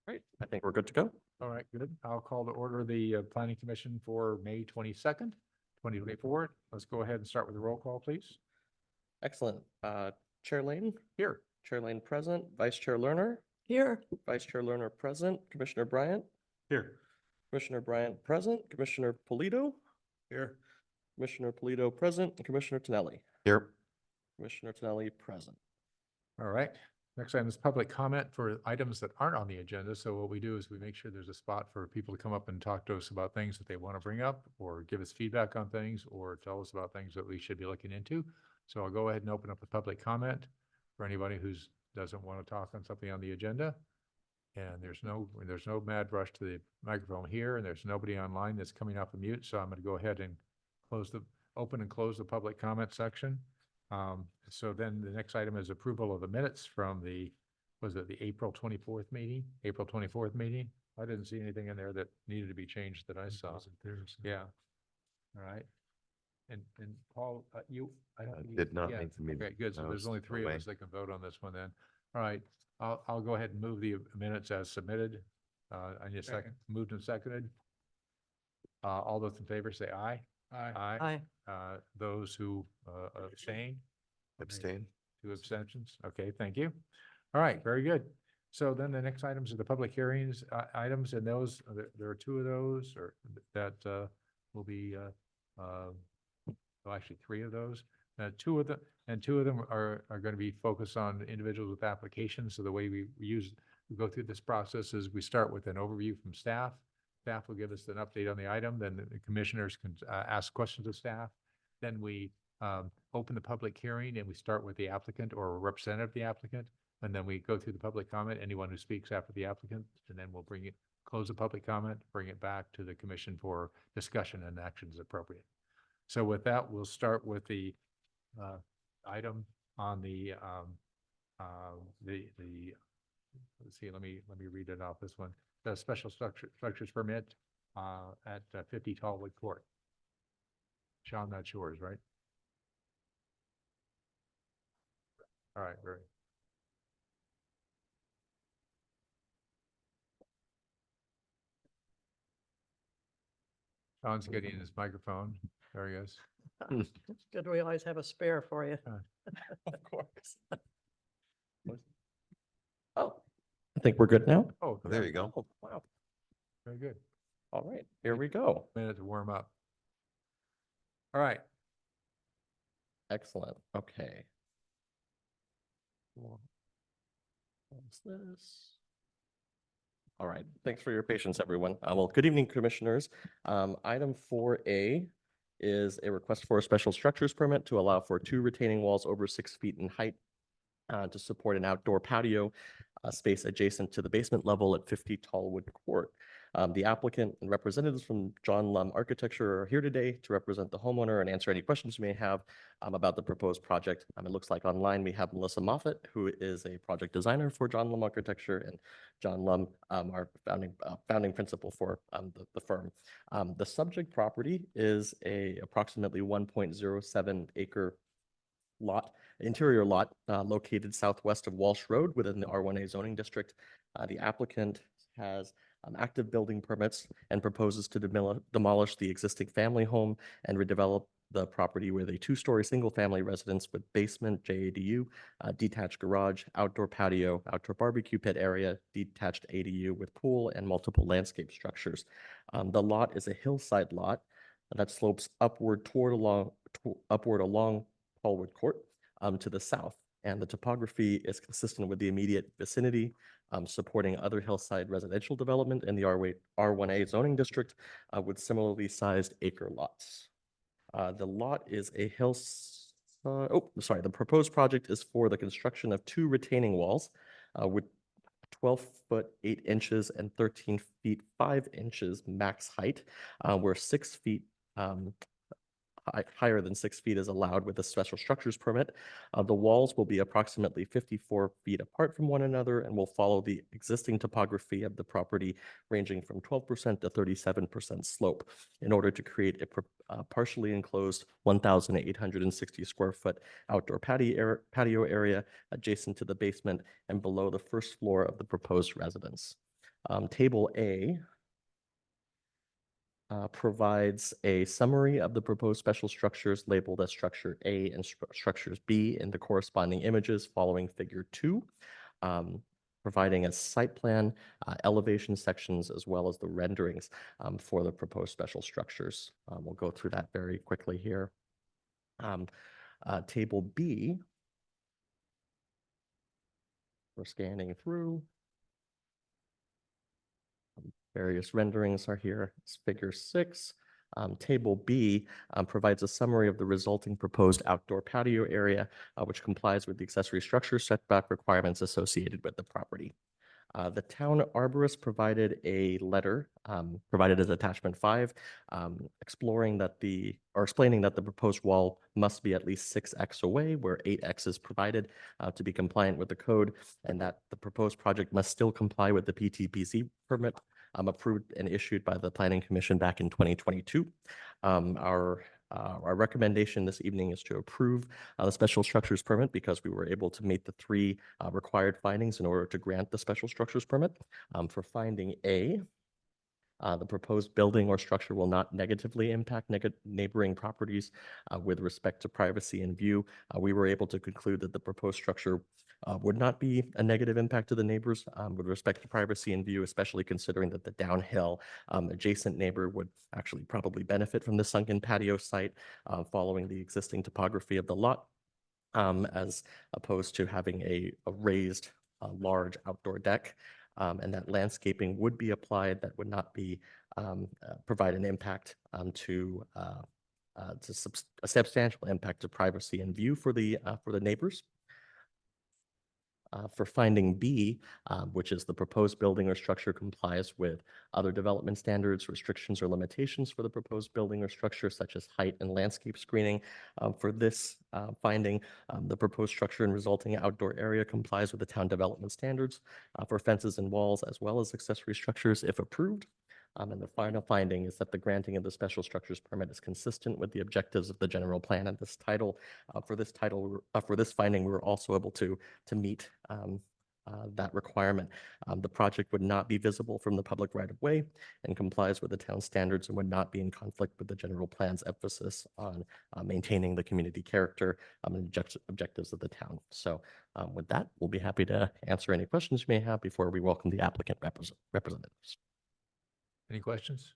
Great. I think we're good to go. All right, good. I'll call to order the Planning Commission for May 22nd, 2024. Let's go ahead and start with the roll call, please. Excellent. Chair Lane, Here. Chair Lane present, Vice Chair Lerner, Here. Vice Chair Lerner present, Commissioner Bryant, Here. Commissioner Bryant present, Commissioner Polito, Here. Commissioner Polito present, and Commissioner Tonelli. Here. Commissioner Tonelli present. All right. Next item is public comment for items that aren't on the agenda. So what we do is we make sure there's a spot for people to come up and talk to us about things that they want to bring up or give us feedback on things or tell us about things that we should be looking into. So I'll go ahead and open up the public comment for anybody who's doesn't want to talk on something on the agenda. And there's no mad rush to the microphone here, and there's nobody online that's coming off of mute. So I'm going to go ahead and open and close the public comment section. So then the next item is approval of the minutes from the April 24th meeting? April 24th meeting? I didn't see anything in there that needed to be changed that I saw. Yeah. All right. And Paul, you Did not yeah. make the meeting. Okay, good. So I there's was only three of away. us that can vote on this one then. All right. I'll go ahead and move the minutes as submitted. I need a second. Moved and seconded. All those in favor say aye. Aye. Aye. Those who abstain? Abstain. 2 abstentions. Okay, thank you. All right, very good. So then the next items are the public hearings items, and those, there are 2 of those that will be, well, actually 3 of those. 2 of them are going to be focused on individuals with applications. So the way we go through this process is we start with an overview from staff. Staff will give us an update on the item, then the commissioners can ask questions of staff. Then we open the public hearing and we start with the applicant or a representative of the applicant. And then we go through the public comment, anyone who speaks after the applicant, and then we'll close the public comment, bring it back to the commission for discussion and actions appropriate. So with that, we'll start with the item on the let's see, let me read it off this one. The special structures permit at 50 Tallwood Court. Sean, that's yours, right? All right, very. Sean's getting his microphone. There he is. Good, we always have a spare for you. Of course. Oh, I think we're good now. Oh, There you go. Oh, wow. very good. All right, here we go. Minute to warm up. All right. Excellent. Okay. What's this? All right. Thanks for your patience, everyone. Well, good evening, commissioners. Item 4A is a request for a special structures permit to allow for 2 retaining walls over 6 feet in height to support an outdoor patio space adjacent to the basement level at 50 Tallwood Court. The applicant and representatives from John Lum Architecture are here today to represent the homeowner and answer any questions you may have about the proposed project. It looks like online we have Melissa Moffett, who is a project designer for John Lum Architecture, and John Lum, our founding principal for the firm. The subject property is a approximately 1.07 acre lot, interior lot located southwest of Walsh Road within the R1A zoning district. The applicant has active building permits and proposes to demolish the existing family home and redevelop the property with a 2-story single-family residence with basement, JADU, detached garage, outdoor patio, outdoor barbecue pit area, detached ADU with pool and multiple landscape structures. The lot is a hillside lot that slopes upward along Tallwood Court to the south, and the topography is consistent with the immediate vicinity, supporting other hillside residential development in the R1A zoning district with similarly sized acre lots. The lot is a the proposed project is for the construction of 2 retaining walls with 12 foot 8 inches and 13 feet 5 inches max height, where 6 feet higher than 6 feet is allowed with a special structures permit. The walls will be approximately 54 feet apart from one another and will follow the existing topography of the property, ranging from 12% to 37% slope, in order to create a partially enclosed 1,860 square foot outdoor patio area adjacent to the basement and below the first floor of the proposed residence. Table A provides a summary of the proposed special structures labeled as structure A and structures B in the corresponding images following figure 2, providing a site plan, elevation sections, as well as the renderings for the proposed special structures. We'll go through that very quickly here. Table B, we're scanning through. Various renderings are here. It's figure 6. Table B provides a summary of the resulting proposed outdoor patio area, which complies with the accessory structure setback requirements associated with the property. The town arborist provided a letter, provided as attachment 5, explaining that the proposed wall must be at least 6x away, where 8x is provided to be compliant with the code, and that the proposed project must still comply with the PTPZ permit approved and issued by the Planning Commission back in 2022. Our recommendation this evening is to approve the special structures permit because we were able to meet the 3 required findings in order to grant the special structures permit. For finding A, the proposed building or structure will not negatively impact neighboring properties with respect to privacy and view. We were able to conclude that the proposed structure would not be a negative impact to the neighbors with respect to privacy and view, especially considering that the downhill adjacent neighbor would actually probably benefit from the sunken patio site following the existing topography of the lot, as opposed to having a raised large outdoor deck. And that landscaping would be applied that would not be provide an impact to a substantial impact to privacy and view for the neighbors. For finding B, which is the proposed building or structure complies with other development standards, restrictions, or limitations for the proposed building or structure, such as height and landscape screening. For this finding, the proposed structure and resulting outdoor area complies with the town development standards for fences and walls, as well as accessory structures if approved. And the final finding is that the granting of the special structures permit is consistent with the objectives of the general plan and this title. For this finding, we were also able to meet that requirement. The project would not be visible from the public right of way and complies with the town standards and would not be in conflict with the general plan's emphasis on maintaining the community character and objectives of the town. So with that, we'll be happy to answer any questions you may have before we welcome the applicant representatives. Any questions?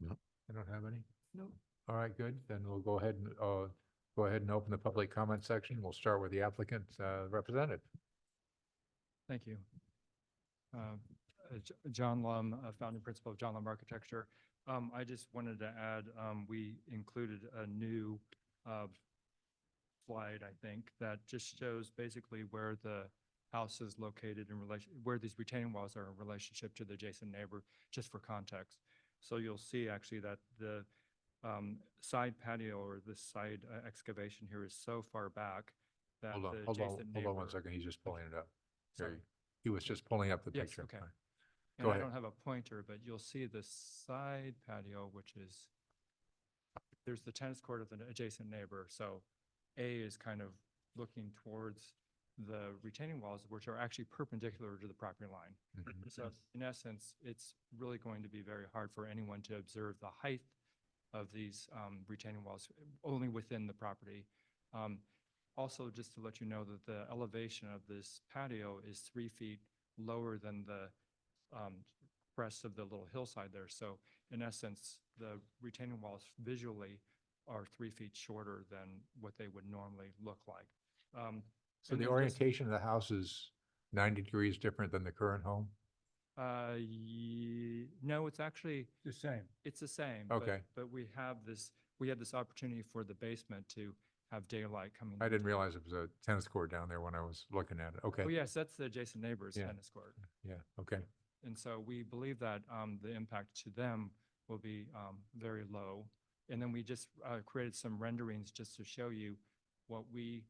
No. I don't have any. No. All right, good. Then we'll go ahead and open the public comment section. We'll start with the applicant representative. Thank you. John Lum, founding principal of John Lum Architecture. I just wanted to add, we included a new slide, I think, that just shows basically where the house is located in relation, where these retaining walls are in relationship to the adjacent neighbor, just for context. So you'll see actually that the side patio or the side excavation here is so far back that Hold on, the hold on, adjacent hold on one neighbor- second. He's just pulling it up. Sorry. There he was just pulling up the Yes, picture. okay. All right. And Go I ahead. don't have a pointer, but you'll see the side patio, which is, there's the tennis court of the adjacent neighbor. So A is kind of looking towards the retaining walls, which are actually perpendicular to the property line. Mhm. So in essence, it's really going to be very hard for anyone to observe the height of these retaining walls only within the property. Also, just to let you know that the elevation of this patio is 3 feet lower than the crest of the little hillside there. So in essence, the retaining walls visually are 3 feet shorter than what they would normally look like. So and the then this- orientation of the house is 90 degrees different than the current home? No, it's actually, The same. it's the same. Okay. But we had this opportunity for the basement to have daylight coming. I didn't into- realize it was a tennis court down there when I was looking at it. Okay. Oh, yes, that's the adjacent neighbor's Yeah. tennis court. Yeah, okay. And so we believe that the impact to them will be very low. And then we just created some renderings just to show you what we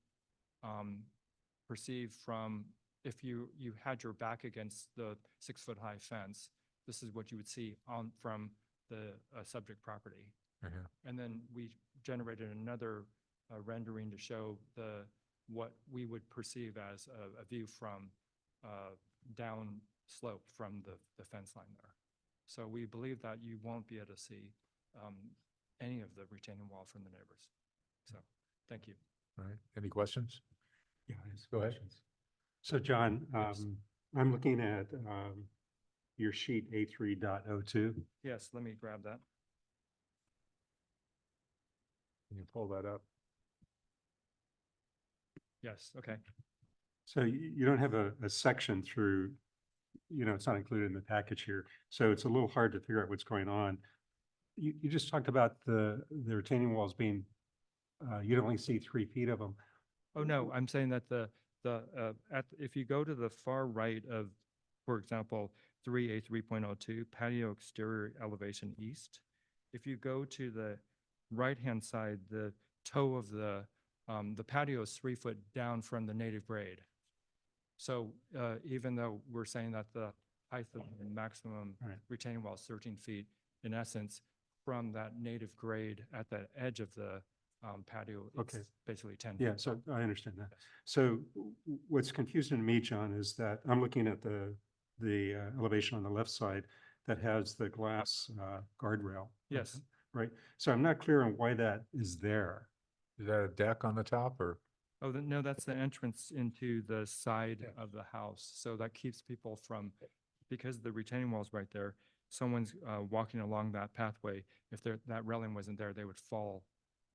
perceive from, if you had your back against the 6-foot-high fence, this is what you would see from the subject property. Uh-huh. And then we generated another rendering to show what we would perceive as a view from slope from the fence line there. So we believe that you won't be able to see any of the retaining wall from the neighbors. So, thank you. All right, any questions? Yeah, I have some Go ahead. questions. So John, Yes. I'm looking at your sheet A3.02. Yes, let me grab that. Can you pull that up? Yes, okay. So you don't have a section through, it's not included in the package here. So it's a little hard to figure out what's going on. You just talked about the retaining walls being, you'd only see 3 feet of them. Oh, no, I'm saying that if you go to the far right of, for example, 3A 3.02, patio exterior elevation east, if you go to the right-hand side, the toe of the patio is 3 foot down from the native grade. So even though we're saying that the height of the maximum Right. retaining wall is 13 feet, in essence, from that native grade at the edge of the patio, it's Okay. basically 10 Yeah, feet. so I understand that. Yes. So what's confusing to me, John, is that I'm looking at the elevation on the left side that has the glass guardrail. Yes. Right. So I'm not clear on why that is there. Is that a deck on the top or? Oh, no, that's the entrance into the side Yeah. of the house. So that keeps people from, because the retaining wall's right there, someone's walking along that pathway. If that railing wasn't there, they would fall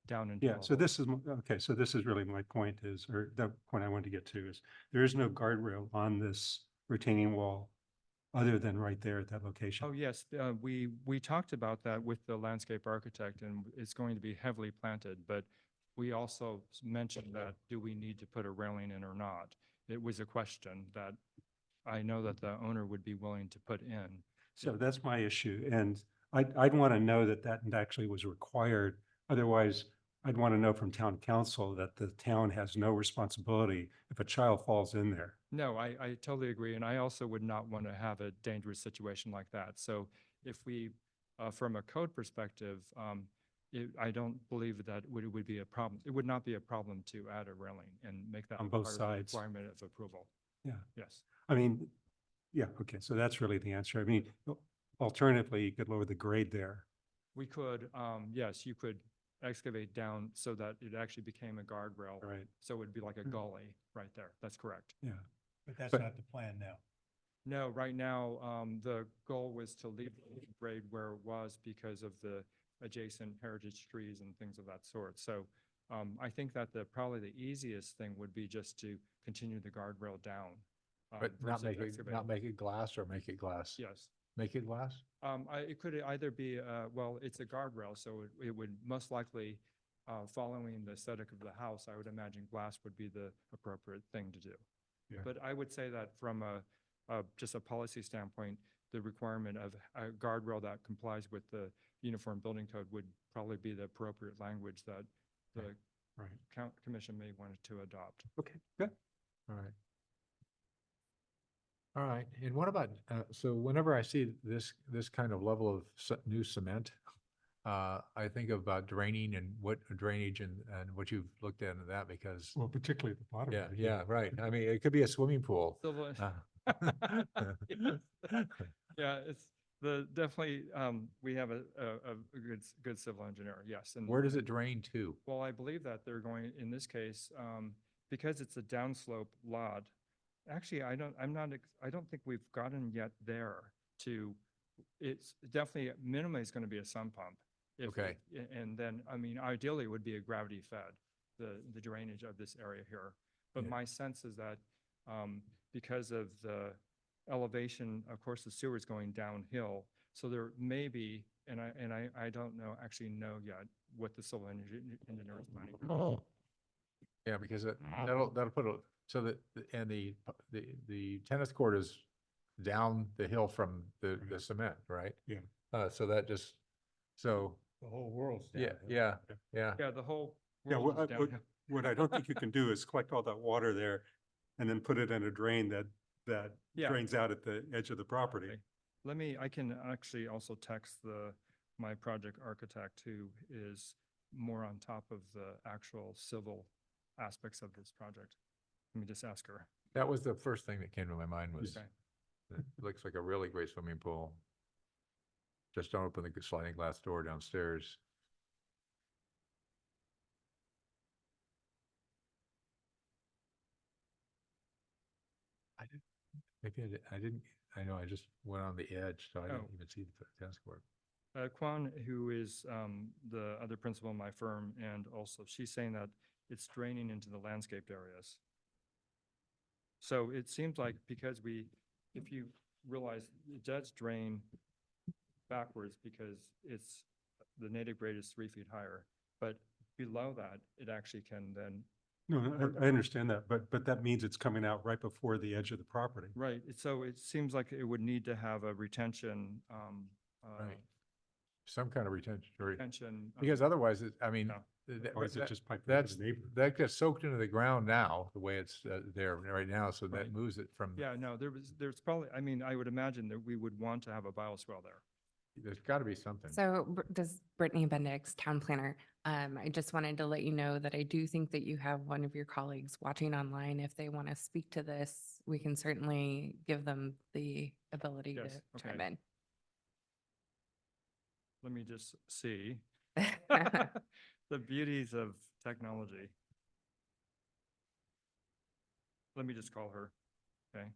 down into. Yeah, a so hole. this is, okay, so this is really my point is, or the point I wanted to get to is, there is no guardrail on this retaining wall other than right there at that location. Oh, yes, we talked about that with the landscape architect, and it's going to be heavily planted, but we also mentioned that, do we need to put a railing in or not? It was a question that I know that the owner would be willing to put in. So that's my issue. And I'd want to know that that actually was required. Otherwise, I'd want to know from town council that the town has no responsibility if a child falls in there. No, I totally agree, and I also would not want to have a dangerous situation like that. So if we, from a code perspective, I don't believe that it would be a problem. It would not be a problem to add a railing and make that On both part of the sides. requirement of approval. Yeah. Yes. I mean, yeah, okay, so that's really the answer. I mean, alternatively, you could lower the grade there. We could, yes, you could excavate down so that it actually became a guardrail. Right. So it would be like a gully right there. That's correct. Yeah. But that's But- not the plan now. No, right now, the goal was to leave the grade where it was because of the adjacent heritage trees and things of that sort. So I think that probably the easiest thing would be just to continue the guardrail down. But not versus make it, excavate. not make it glass or make it glass? Yes. Make it glass? It could either be, well, it's a guardrail, so it would most likely, following the aesthetic of the house, I would imagine glass would be the appropriate thing to do. Yeah. But I would say that from just a policy standpoint, the requirement of a guardrail that complies with the uniform building code would probably be the appropriate language that the Right. commission may want to adopt. Okay, good. All right. All right, and what about, so whenever I see this kind of level of new cement, I think about draining and what drainage and what you've looked at in that because, Well, particularly at the bottom. yeah, of it, yeah, right. I mean, it could be a swimming pool. Civil- Uh, Yeah, it's definitely, we have a good civil engineer, yes. And Where does it drain to? well, I believe that they're going, in this case, because it's a downslope lot, actually, I don't think we've gotten yet there to, it's definitely, minimally is going to be a sump pump. if Okay. And then, I mean, ideally it would be a gravity fed, the drainage of this area here. But Yeah. my sense is that, because of the elevation, of course, the sewer is going downhill. So there may be, and I don't actually know yet what the civil engineer is planning. Yeah, because that'll put a, so that, and the tennis court is down the hill from the cement, right? Yeah. So that just, so, The whole world's down. yeah. Yeah, the whole Yeah, world is what downhill. what I don't think you can do is collect all that water there and then put it in a drain that Yeah. drains out at the edge of the property. Okay. I can actually also text my project architect who is more on top of the actual civil aspects of this project. Let me just ask her. That was the first thing that came to my mind was, Okay. It looks like a really great swimming pool. Just don't open the sliding glass door downstairs. I didn't, maybe I didn't, I know, I just went on the edge, so I didn't Oh. even see the tennis court. Kwan, who is the other principal in my firm, and also she's saying that it's draining into the landscaped areas. So it seems like because if you realize it does drain backwards because the native grade is 3 feet higher, but below that, it actually can then, No, I understand that, but that means it's coming out right before the edge of the property. right, so it seems like it would need to have a retention, Right. Some kind of retention, retention. because otherwise, I mean, Yeah. Or is it just piped into that's, the neighbor? that gets soaked into the ground now, the way it's there right now, so that Right. moves it from, Yeah, no, there's probably, I mean, I would imagine that we would want to have a bioswale there. there's gotta be something. So this is Brittany Bendix, Town Planner. I just wanted to let you know that I do think that you have one of your colleagues watching online. If they want to speak to this, we can certainly give them the ability Yes, to chime okay. in. Let me just see the beauties of technology. Let me just call her, okay?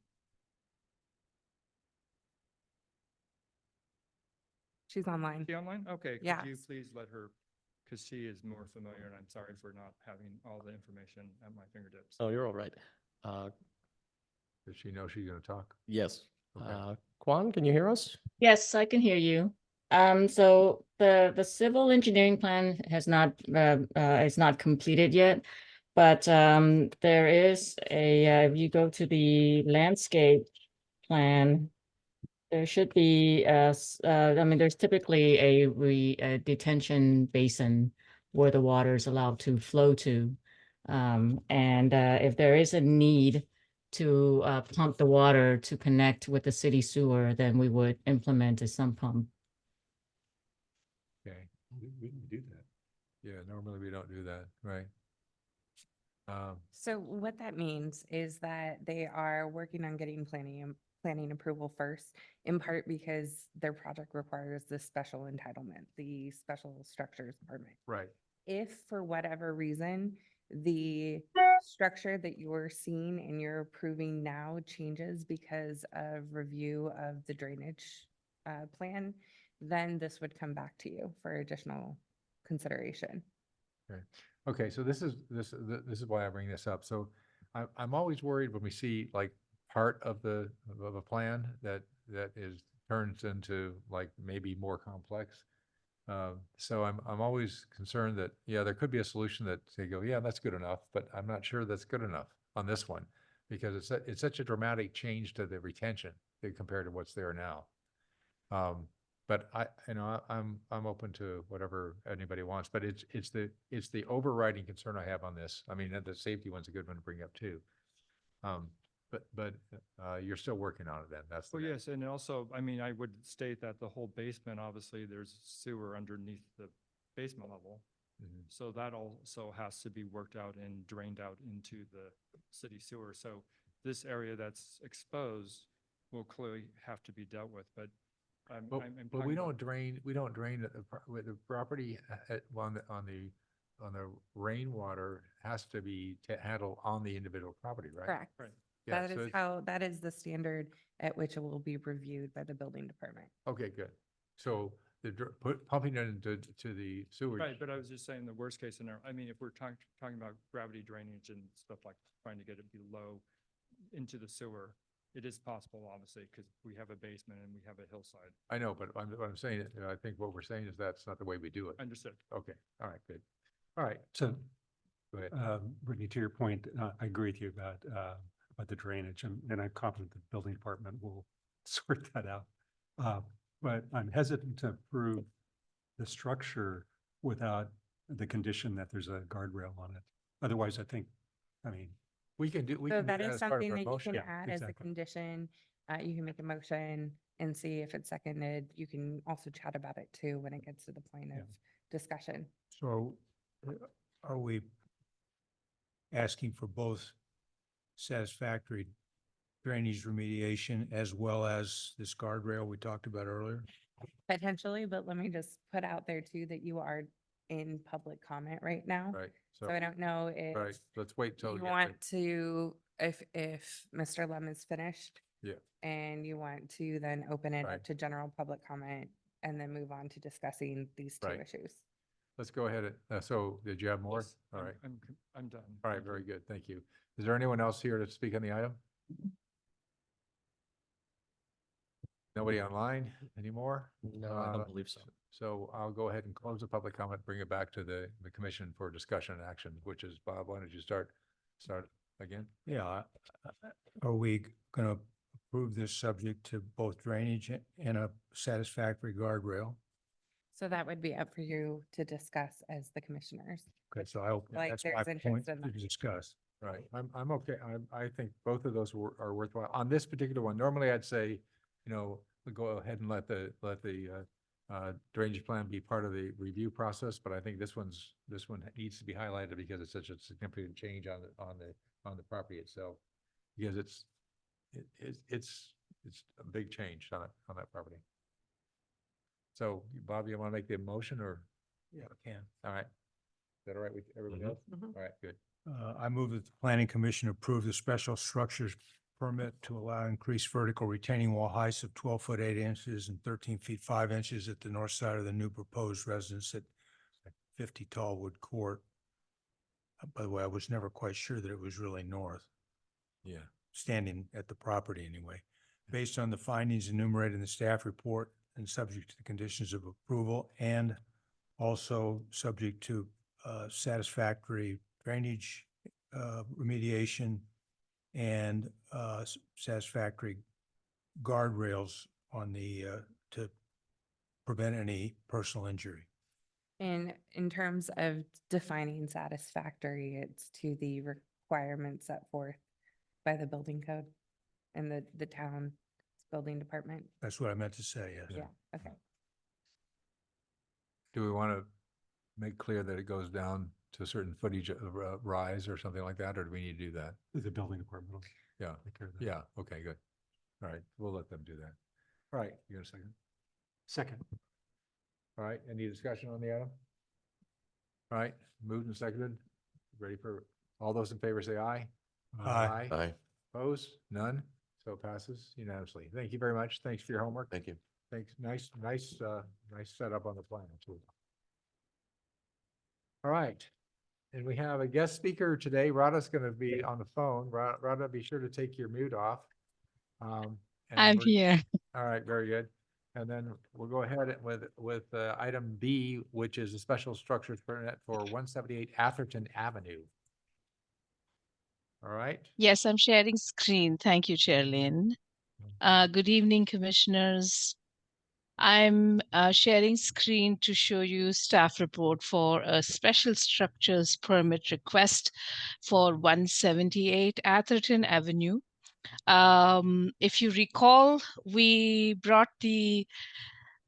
She's online. Is she online? Okay, could you Yes. please let her, because she is more familiar, and I'm sorry for not having all the information at my fingertips. Oh, you're all right. Does she know she's gonna talk? Yes. Okay. Kwan, can you hear us? Yes, I can hear you. So the civil engineering plan is not completed yet. But there is if you go to the landscape plan, there should be I mean, there's typically a detention basin where the water is allowed to flow to. And if there is a need to pump the water to connect with the city sewer, then we would implement a sump pump. Okay, We can do that. yeah, normally we don't do that, right? So what that means is that they are working on getting planning approval first, in part because their project requires this special entitlement, the special structures permit. Right. If for whatever reason, the structure that you're seeing and you're approving now changes because of review of the drainage plan, then this would come back to you for additional consideration. Okay, so this is why I bring this up. So I'm always worried when we see like part of a plan that turns into like maybe more complex. So I'm always concerned that, yeah, there could be a solution that they go, yeah, that's good enough, but I'm not sure that's good enough on this one because it's such a dramatic change to the retention compared to what's there now. But I'm open to whatever anybody wants, but it's the overriding concern I have on this. I mean, the safety one's a good one to bring up too. But you're still working on it then, that's. Well, yes, and also, I mean, I would state that the whole basement, obviously, there's sewer underneath the basement level. Mhm. So that also has to be worked out and drained out into the city sewer. So this area that's exposed will clearly have to be dealt with, but I'm But talking we about- don't drain with the property on the rainwater has to be handled on the individual property, right? Correct. Right. Yeah, That so is it's- that is the standard at which it will be reviewed by the building department. Okay, good. So pumping it into the sewage. Right, but I was just saying the worst case scenario, I mean, if we're talking about gravity drainage and stuff like trying to get it below into the sewer, it is possible, obviously, because we have a basement and we have a hillside. I know, but what I'm saying, I think what we're saying is that's not the way we do it. Understood. Okay, all right, good. All right, So, go ahead. Brittany, to your point, I agree with you about the drainage, and I'm confident the building department will sort that out. But I'm hesitant to approve the structure without the condition that there's a guardrail on it. Otherwise, I mean, We can do So that is as part of something our that you motion. can Yeah, add as a exactly. condition. You can make a motion and see if it's seconded. You can also chat about it too when it gets to the point Yeah. of discussion. So are we asking for both satisfactory drainage remediation as well as this guardrail we talked about earlier? Potentially, but let me just put out there too that you are in public comment right now. Right, So I don't know if right, let's wait till. you we get want to, if Mr. Lem is finished. Yeah. And you want to then open it Right. up to general public comment and then move on to discussing these two Right. issues. Let's go ahead. So did you have more? Yes, All right. I'm done. All right, Thank you. very good. Thank you. Is there anyone else here to speak on the item? Nobody online anymore? No, I don't believe so. So I'll go ahead and close the public comment, bring it back to the commission for discussion and action, which is, Bob, why don't you start again? Yeah. Are we gonna approve this subject to both drainage and a satisfactory guardrail? So that would be up for you to discuss as the commissioners. Okay, so I'll, Like, that's my there's interest point in to that. discuss. Right, I'm okay. I think both of those are worthwhile. On this particular one, normally I'd say, we go ahead and let the drainage plan be part of the review process, but I think this one needs to be highlighted because it's such a significant change on the property itself. Because it's a big change on that property. So Bob, you want to make the motion or? Yeah, I can. All right. Is that all right with everybody Mhm. else? Mhm. All right, good. I move that the planning commission approve the special structures permit to allow increased vertical retaining wall heights of 12 foot 8 inches and 13 feet 5 inches at the north side of the new proposed residence at 50 Tallwood Court. By the way, I was never quite sure that it was really north, Yeah. standing at the property anyway. Based on the findings enumerated in the staff report and subject to the conditions of approval and also subject to satisfactory drainage remediation and satisfactory guardrails on the, to prevent any personal injury. And in terms of defining satisfactory, it's to the requirements set forth by the building code and the town building department. That's what I meant to say, yes. Yeah, okay. Do we want to make clear that it goes down to a certain footage of rise or something like that, or do we need to do that? The building department will Yeah, take care of that. yeah, okay, good. All right, we'll let them do that. All right, you got a second? Second. All right, any discussion on the item? All right, moved and seconded. Ready for, all those in favor say aye. Aye. Aye, Opposed? None? So it passes unanimously. Thank you very much. Thanks for your homework. thank you. Thanks. Nice setup on the plan too. All right. And we have a guest speaker today. Radha's going to be on the phone. Radha, be sure to take your mute off. And I'm we're- here. All right, very good. And then we'll go ahead with item B, which is a special structures permit for 178 Atherton Avenue. All right. Yes, I'm sharing screen. Thank you, Chairlyn. Good evening, commissioners. I'm sharing screen to show you staff report for a special structures permit request for 178 Atherton Avenue. If you recall, we brought the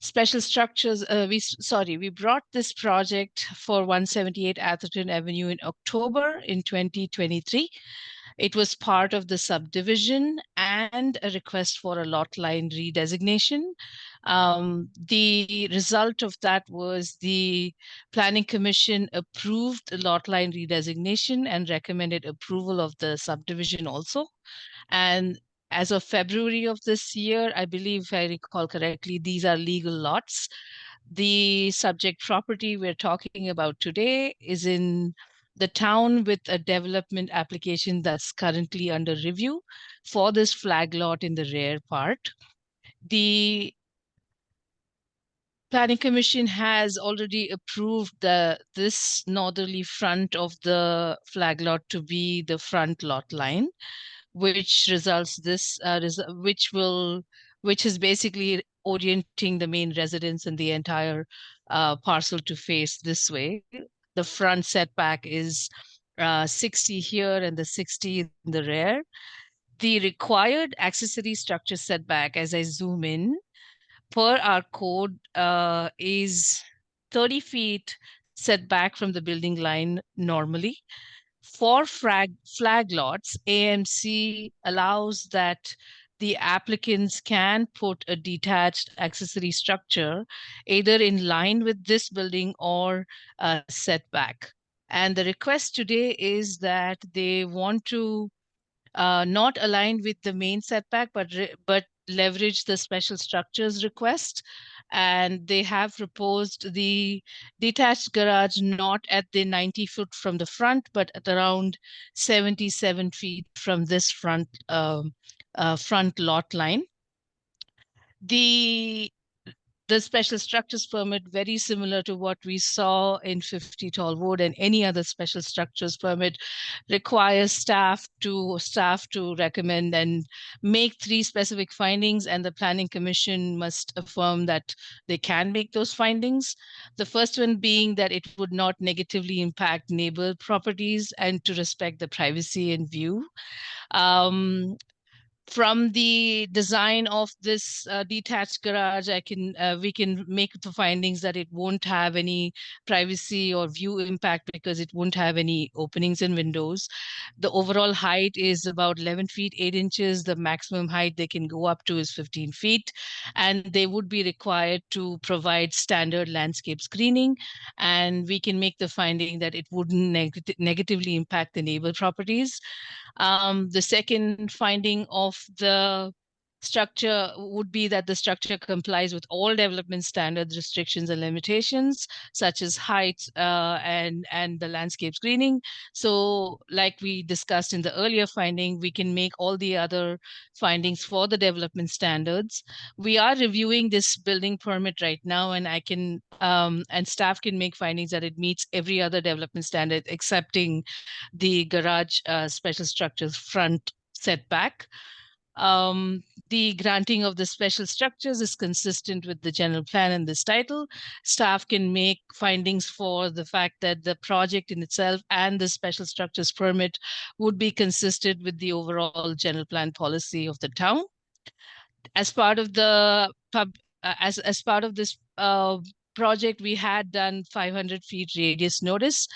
special structures, we brought this project for 178 Atherton Avenue in October in 2023. It was part of the subdivision and a request for a lot line redesignation. The result of that was the Planning Commission approved the lot line redesignation and recommended approval of the subdivision also. And as of February of this year, I believe if I recall correctly, these are legal lots. The subject property we're talking about today is in the town with a development application that's currently under review for this flag lot in the rear part. The Planning Commission has already approved this northerly front of the flag lot to be the front lot line, which results this which is basically orienting the main residence and the entire parcel to face this way. The front setback is 60 here and the 60 in the rear. The required accessory structure setback, as I zoom in, per our code is 30 feet setback from the building line normally, For flag lots, AMC allows that the applicants can put a detached accessory structure either in line with this building or setback. And the request today is that they want to not align with the main setback, but leverage the special structures request. And they have proposed the detached garage not at the 90 foot from the front, but at around 77 feet from this front lot line. The special structures permit, very similar to what we saw in 50 Tallwood and any other special structures permit, requires staff to recommend and make 3 specific findings, and the Planning Commission must affirm that they can make those findings. The first one being that it would not negatively impact neighbor properties and to respect the privacy and view. From the design of this detached garage, we can make the findings that it won't have any privacy or view impact because it won't have any openings and windows. The overall height is about 11 feet 8 inches. The maximum height they can go up to is 15 feet. And they would be required to provide standard landscape screening. And we can make the finding that it wouldn't negatively impact the neighbor properties. The second finding of the structure would be that the structure complies with all development standards, restrictions, and limitations, such as height and the landscape screening. So like we discussed in the earlier finding, we can make all the other findings for the development standards. We are reviewing this building permit right now, and I can and staff can make findings that it meets every other development standard excepting the garage special structures front setback. The granting of the special structures is consistent with the general plan and this title. Staff can make findings for the fact that the project in itself and the special structures permit would be consistent with the overall general plan policy of the town. As part of the as part of this project, we had done 500 feet radius notice.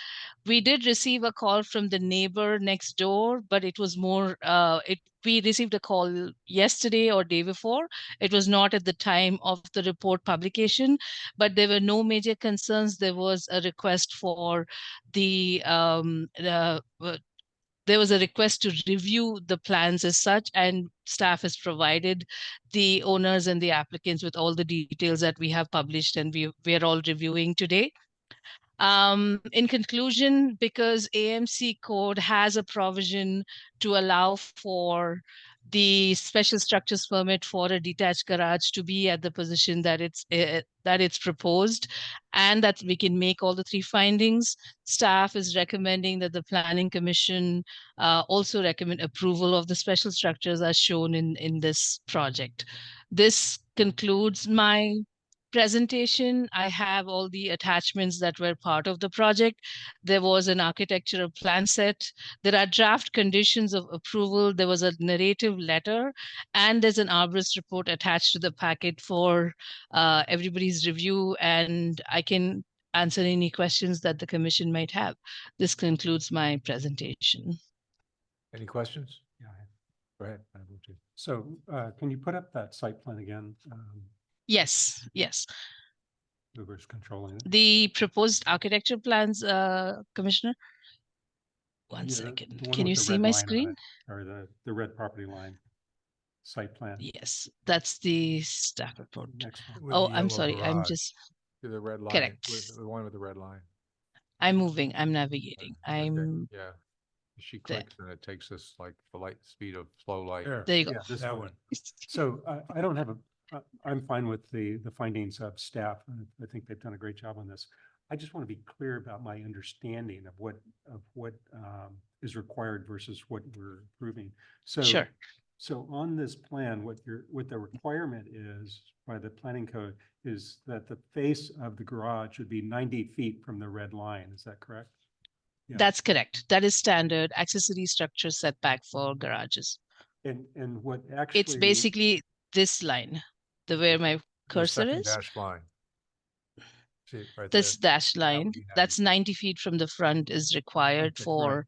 We did receive a call from the neighbor next door, but it was more, we received a call yesterday or day before. It was not at the time of the report publication, but there were no major concerns. There was a request for there was a request to review the plans as such, and staff has provided the owners and the applicants with all the details that we have published and we are all reviewing today. In conclusion, because AMC code has a provision to allow for the special structures permit for a detached garage to be at the position that it's proposed, and that we can make all the 3 findings, staff is recommending that the Planning Commission also recommend approval of the special structures as shown in this project. This concludes my presentation. I have all the attachments that were part of the project. There was an architectural plan set. There are draft conditions of approval. There was a narrative letter, and there's an arborist report attached to the packet for everybody's review, and I can answer any questions that the commission might have. This concludes my presentation. Any questions? Yeah, I have- Go ahead. Madam Chair. So can you put up that site plan again? Yes. Whoever's controlling it. The proposed architecture plans, Commissioner. One Yeah, second. the one Can with you the see red my line on screen? it, or the red property line site plan. Yes, that's the staff report. Next one. With Oh, the I'm yellow sorry. I'm garage. just, To the red line. Correct. The one with the red line. I'm moving. I'm navigating. Okay, I'm, yeah. She there. clicks and it takes us like the light speed of slow light. There, there you go. Yeah, this that one. So I don't have I'm fine with the findings of staff. I think they've done a great job on this. I just want to be clear about my understanding of what is required versus what we're approving. So Sure. So on this plan, what the requirement is by the planning code is that the face of the garage should be 90 feet from the red line. Is that correct? Yeah. That's correct. That is standard accessory structure setback for garages. And what actually. It's basically this line, where my The cursor second is. dashed line. See it right This there. dashed line, be 90 that's feet. 90 feet from the front is required Okay, for right.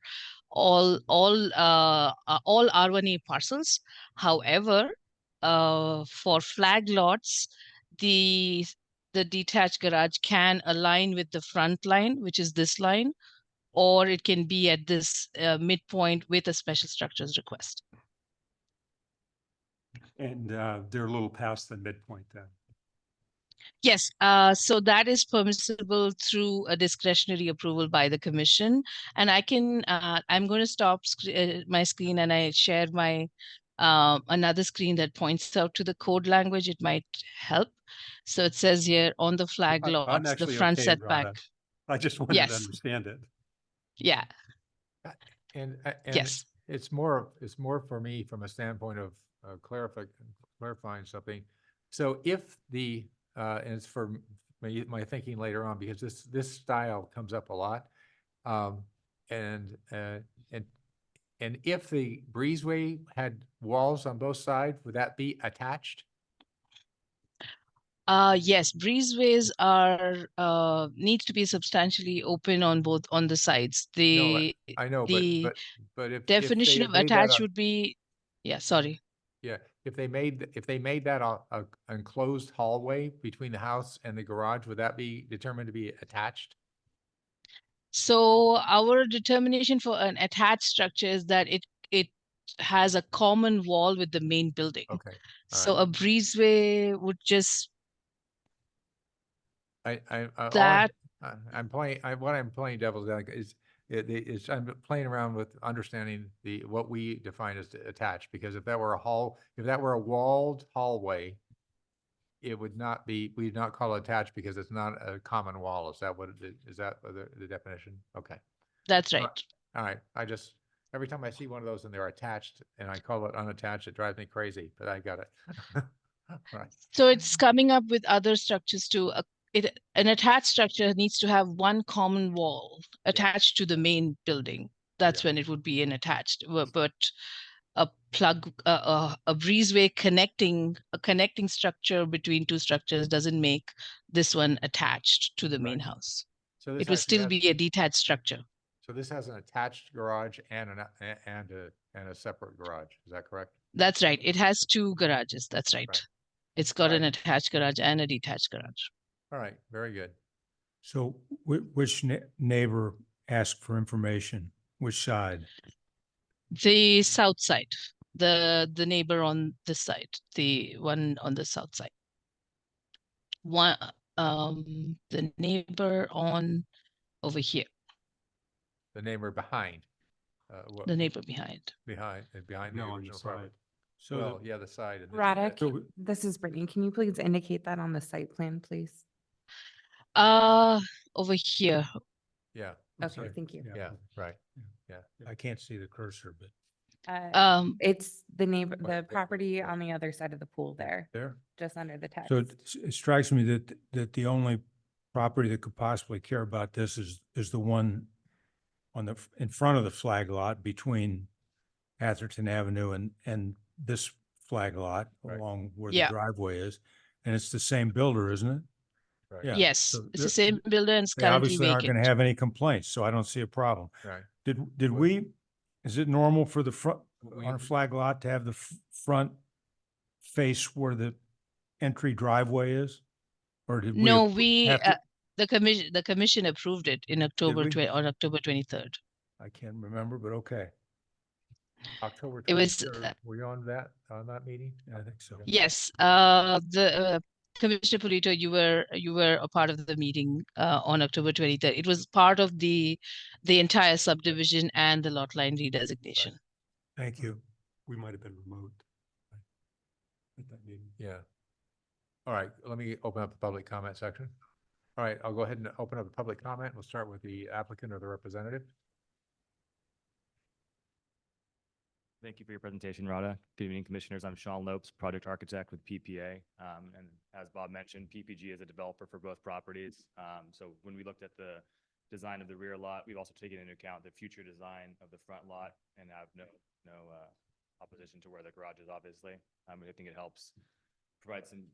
all R1A parcels. However, for flag lots, the detached garage can align with the front line, which is this line, or it can be at this midpoint with a special structures request. And they're a little past the midpoint then. Yes, so that is permissible through a discretionary approval by the commission. And I can, I'm going to stop my screen and I share my another screen that points out to the code language. It might help. So it says here on the flag I'm lots, the actually front okay, setback. Radha. I just wanted to Yes. understand it. Yeah, And yes. it's more for me from a standpoint of clarifying something. So if the, and it's for my thinking later on, because this style comes up a lot. And if the breezeway had walls on both sides, would that be attached? Yes, breezeways are need to be substantially open on the sides. No, I know, The but if definition they of made that attached a- would be, yeah, sorry. Yeah, if they made that a enclosed hallway between the house and the garage, would that be determined to be attached? So our determination for an attached structure is that it has a common wall with the main building. Okay. all So right. a breezeway would just What that I'm playing devil's advocate is I'm playing around with understanding what we define as attached, because if that were a walled hallway, it would not be, we'd not call it attached because it's not a common wall. Is that what is that the definition? Okay. that's All right. All right. Every time I see one of those and they're attached and I call it unattached, it drives me crazy, but I got it. Right. So it's coming up with other structures too. An attached structure needs to have one common wall attached to the main building. That's when it would be an attached. But a breezeway connecting structure between two structures doesn't make this one attached to the main Right. house. So this It would actually still be a detached structure. So this has an attached garage and a separate garage. Is that correct? That's right. It has two garages. That's right. Right. It's got an Right. attached garage and a detached garage. All right, very good. So which neighbor asked for information? Which side? The south side, the neighbor on this side, the one on the south side. The neighbor on over here, The neighbor behind. the neighbor behind. Behind the No, on the original property. side. So Well, yeah, the side. and this- Radha, So- this is Brittany. Can you please indicate that on the site plan, please? Over here. Yeah, Okay, sorry. thank you. yeah, right. I can't see the cursor, but It's the neighbor, the property on the other side of the pool there, There, just under the text. so it strikes me that the only property that could possibly care about this is the one in front of the flag lot between Atherton Avenue and this flag lot Right. along where the Yeah. driveway is. And it's the same builder, isn't it? right. Yeah. Yes, so it's the they're- same builder and it's They currently obviously aren't going to vacant. have any complaints, so I don't see a problem. Right. Did we, is it normal for the front, We- on a flag lot to have the front face where the entry driveway is? Or did we? No, we, have to- the commission approved it in October we? on October 23rd. I can't remember, but okay. October It was, 23rd, were you on that meeting? I think so. Yes, Commissioner Polito, you were a part of the meeting on October 23rd. It was part of the entire subdivision and the lot line redesignation. Thank you. We might have been remote. At that meeting. Yeah. All right, let me open up the public comment section. All right, I'll go ahead and open up the public comment. We'll start with the applicant or the representative. Thank you for your presentation, Radha. Good evening, Commissioners. I'm Sean Lopes, Project Architect with PPA. And as Bob mentioned, PPG is a developer for both properties. So when we looked at the design of the rear lot, we've also taken into account the future design of the front lot and have no opposition to where the garage is, obviously. I think it helps provide some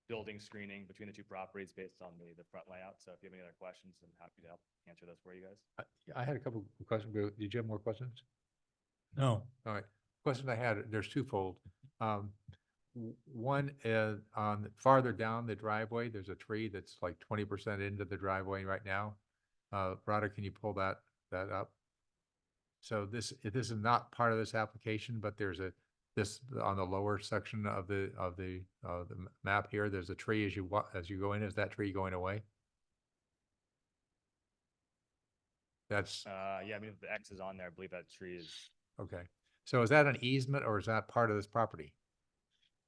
building screening between the two properties based on the front layout. So if you have any other questions, I'm happy to help answer those for you guys. I had a couple of questions. Did you have more questions? No, All right. Question I had, there's twofold. One is on farther down the driveway, there's a tree that's like 20% into the driveway right now. Rhoda, can you pull that up? So this is not part of this application, but there's this on the lower section of the map here, there's a tree as you go in. Is that tree going away? That's Yeah, I mean, if the X is on there, I believe that tree is, okay. So is that an easement or is that part of this property?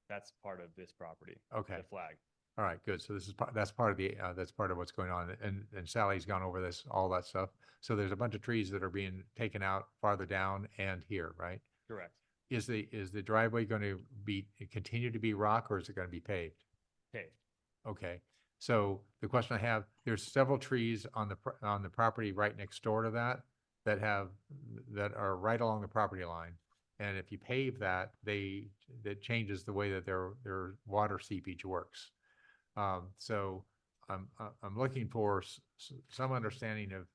that's part of this property. Okay. The flag. All right, good. So this is, that's part of that's part of what's going on. And Sally's gone over this, all that stuff. So there's a bunch of trees that are being taken out farther down and here, right? Correct. Is the driveway going to continue to be rock or is it going to be paved? Paved. Okay. So the question I have, there's several trees on the property right next door to that that are right along the property line. And if you pave that, that changes the way that their water seepage works. So I'm looking for some understanding of,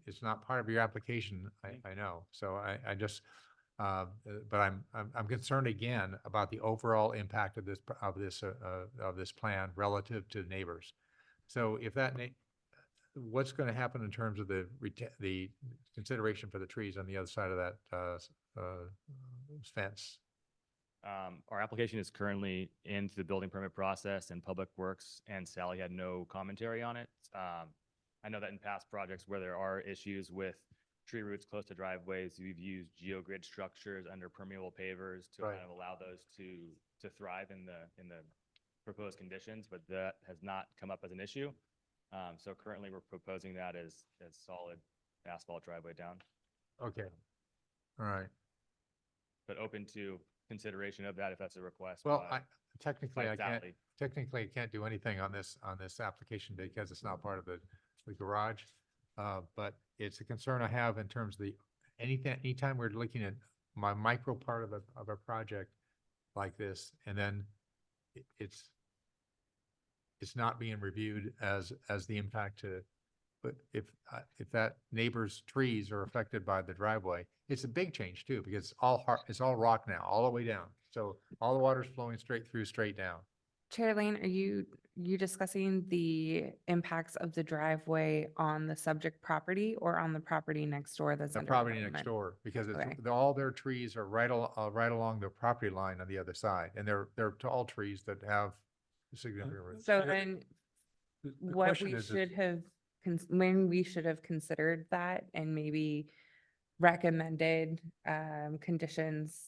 it's not part of your application, I know. So I just, but I'm concerned again about the overall impact of this plan relative to neighbors. So if what's going to happen in terms of the consideration for the trees on the other side of that fence? Our application is currently into the building permit process and Public Works, and Sally had no commentary on it. I know that in past projects where there are issues with tree roots close to driveways, we've used geogrid structures under permeable pavers to Right. kind of allow those to thrive in the proposed conditions, but that has not come up as an issue. So currently we're proposing that as solid asphalt driveway down, Okay. All right. but open to consideration of that if that's a request. Well, by technically I Sally. can't do anything on this application because it's not part of the garage. But it's a concern I have in terms of anytime we're looking at my micro part of a project like this, and then it's not being reviewed as the impact to, but if that neighbor's trees are affected by the driveway, it's a big change too, because it's all rock now, all the way down. So all the water's flowing straight down. Chair Lane, are you discussing the impacts of the driveway on the subject property or on the property next door that's The under property next development? door, because Okay. all their trees are right along the property line on the other side. And they're tall trees that have significant roots. So Yeah. then The what question we is, should have, when we should have considered that and maybe recommended conditions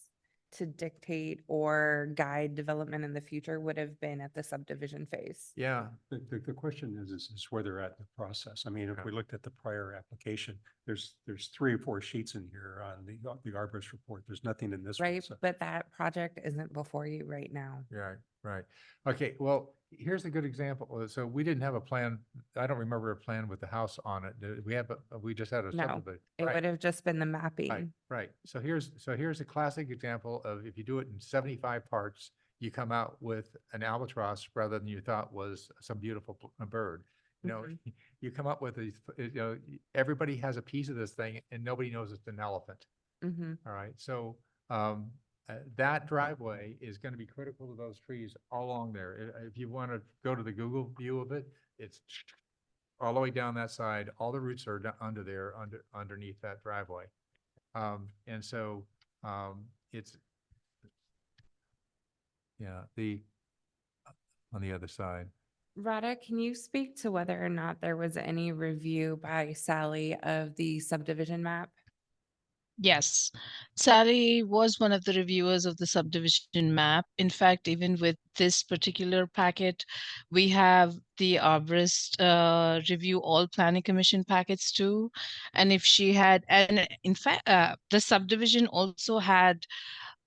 to dictate or guide development in the future would have been at the subdivision phase. Yeah, the question is where they're at in the process. I mean, if Yeah. we looked at the prior application, there's 3 or 4 sheets in here on the arborist report. There's nothing in this one. Right, So but that project isn't before you right now. right. Okay, well, here's a good example. So we didn't have a plan. I don't remember a plan with the house on it. Did we we just had a No, subdivision. It Right. would have just been the Right, mapping. right. So here's a classic example of if you do it in 75 parts, you come out with an albatross rather than you thought was some beautiful bird. You know, you come up with these, everybody has a piece of this thing and nobody knows it's an elephant. Mhm. All right, so that driveway is going to be critical to those trees all along there. If you want to go to the Google view of it, it's all the way down that side. All the roots are underneath that driveway. And so it's, yeah, on the other side. Rada, can you speak to whether or not there was any review by Sally of the subdivision map? Yes, Sally was one of the reviewers of the subdivision map. In fact, even with this particular packet, we have the arborist review all planning commission packets too. And if she had, and in fact, the subdivision also had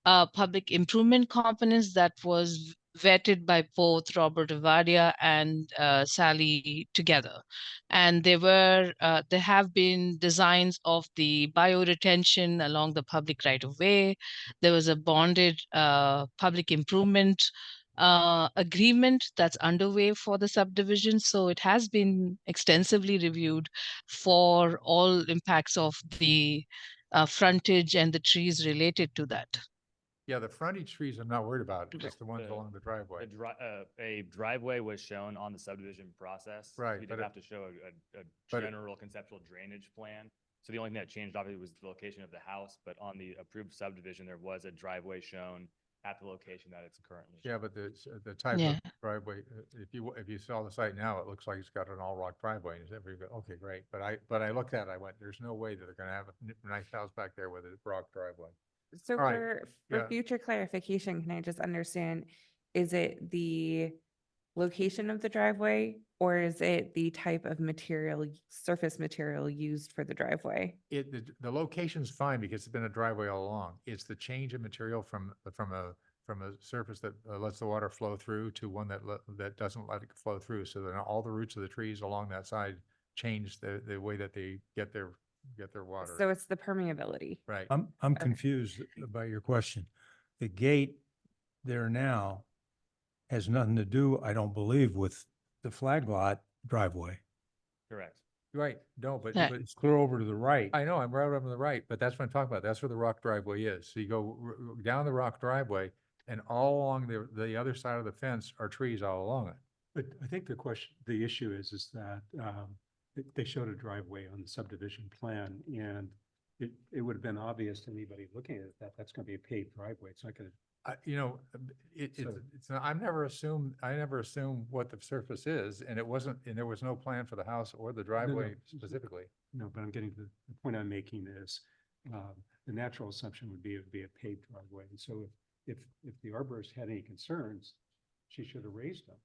public improvement components that was vetted by both Robert Avadia and Sally together. And there have been designs of the bioretention along the public right of way. There was a bonded public improvement agreement that's underway for the subdivision. So it has been extensively reviewed for all impacts of the frontage and the trees related to that. Yeah, the frontage trees I'm not worried about, Right. just the ones The- along the driveway. A driveway was shown on the subdivision process. Right, We but didn't it- have to show a but it- general conceptual drainage plan. So the only thing that changed obviously was the location of the house, but on the approved subdivision, there was a driveway shown at the location that it's currently. Yeah, but the type Yeah. of driveway, if you saw the site now, it looks like it's got an all rock driveway. And okay, great. But I looked at it, I went, there's no way that they're gonna have a nice house back there with a rock driveway. So All right, for yeah. future clarification, can I just understand, is it the location of the driveway or is it the type of material, surface material used for the driveway? The location's fine because it's been a driveway all along. It's the change of material from a surface that lets the water flow through to one that doesn't let it flow through. So then all the roots of the trees along that side change the way that they get their water. So it's the permeability. Right. I'm Okay. confused by your question. The gate there now has nothing to do, I don't believe, with the flag lot driveway. Correct. Right. No, but Yeah. It's clear over to the right. I know, I'm right over the right, but that's what I'm talking about. That's where the rock driveway is. So you go down the rock driveway and all along the other side of the fence are trees all along it. But I think the issue is that they showed a driveway on the subdivision plan, and it would have been obvious to anybody looking at it that that's going to be a paved driveway. It's not going to, So- It's not, I never assume what the surface is, and there was no plan for the house or the driveway specifically. no, but I'm getting to the point I'm making is the natural assumption would be it would be a paved driveway. And so if the arborist had any concerns, she should have raised them.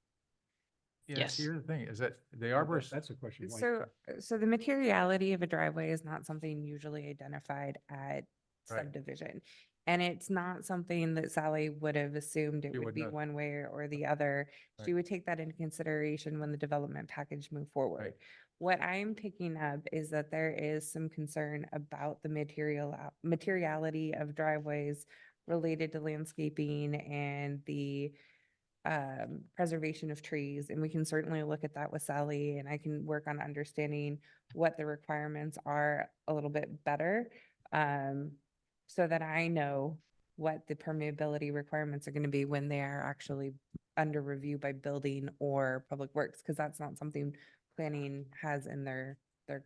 Yeah, Yes. here's the thing, is that the But arborist, That's a question. why- So the materiality of a driveway is not something usually identified at Right. subdivision. And it's not something that Sally would have assumed it She would would be not. one way or the other. She Right. would take that into consideration when the development package moved forward. What I'm picking up is that there is some concern about the materiality of driveways related to landscaping and the preservation of trees. And we can certainly look at that with Sally, and I can work on understanding what the requirements are a little bit better. So that I know what the permeability requirements are going to be when they are actually under review by building or public works, because that's not something planning has in their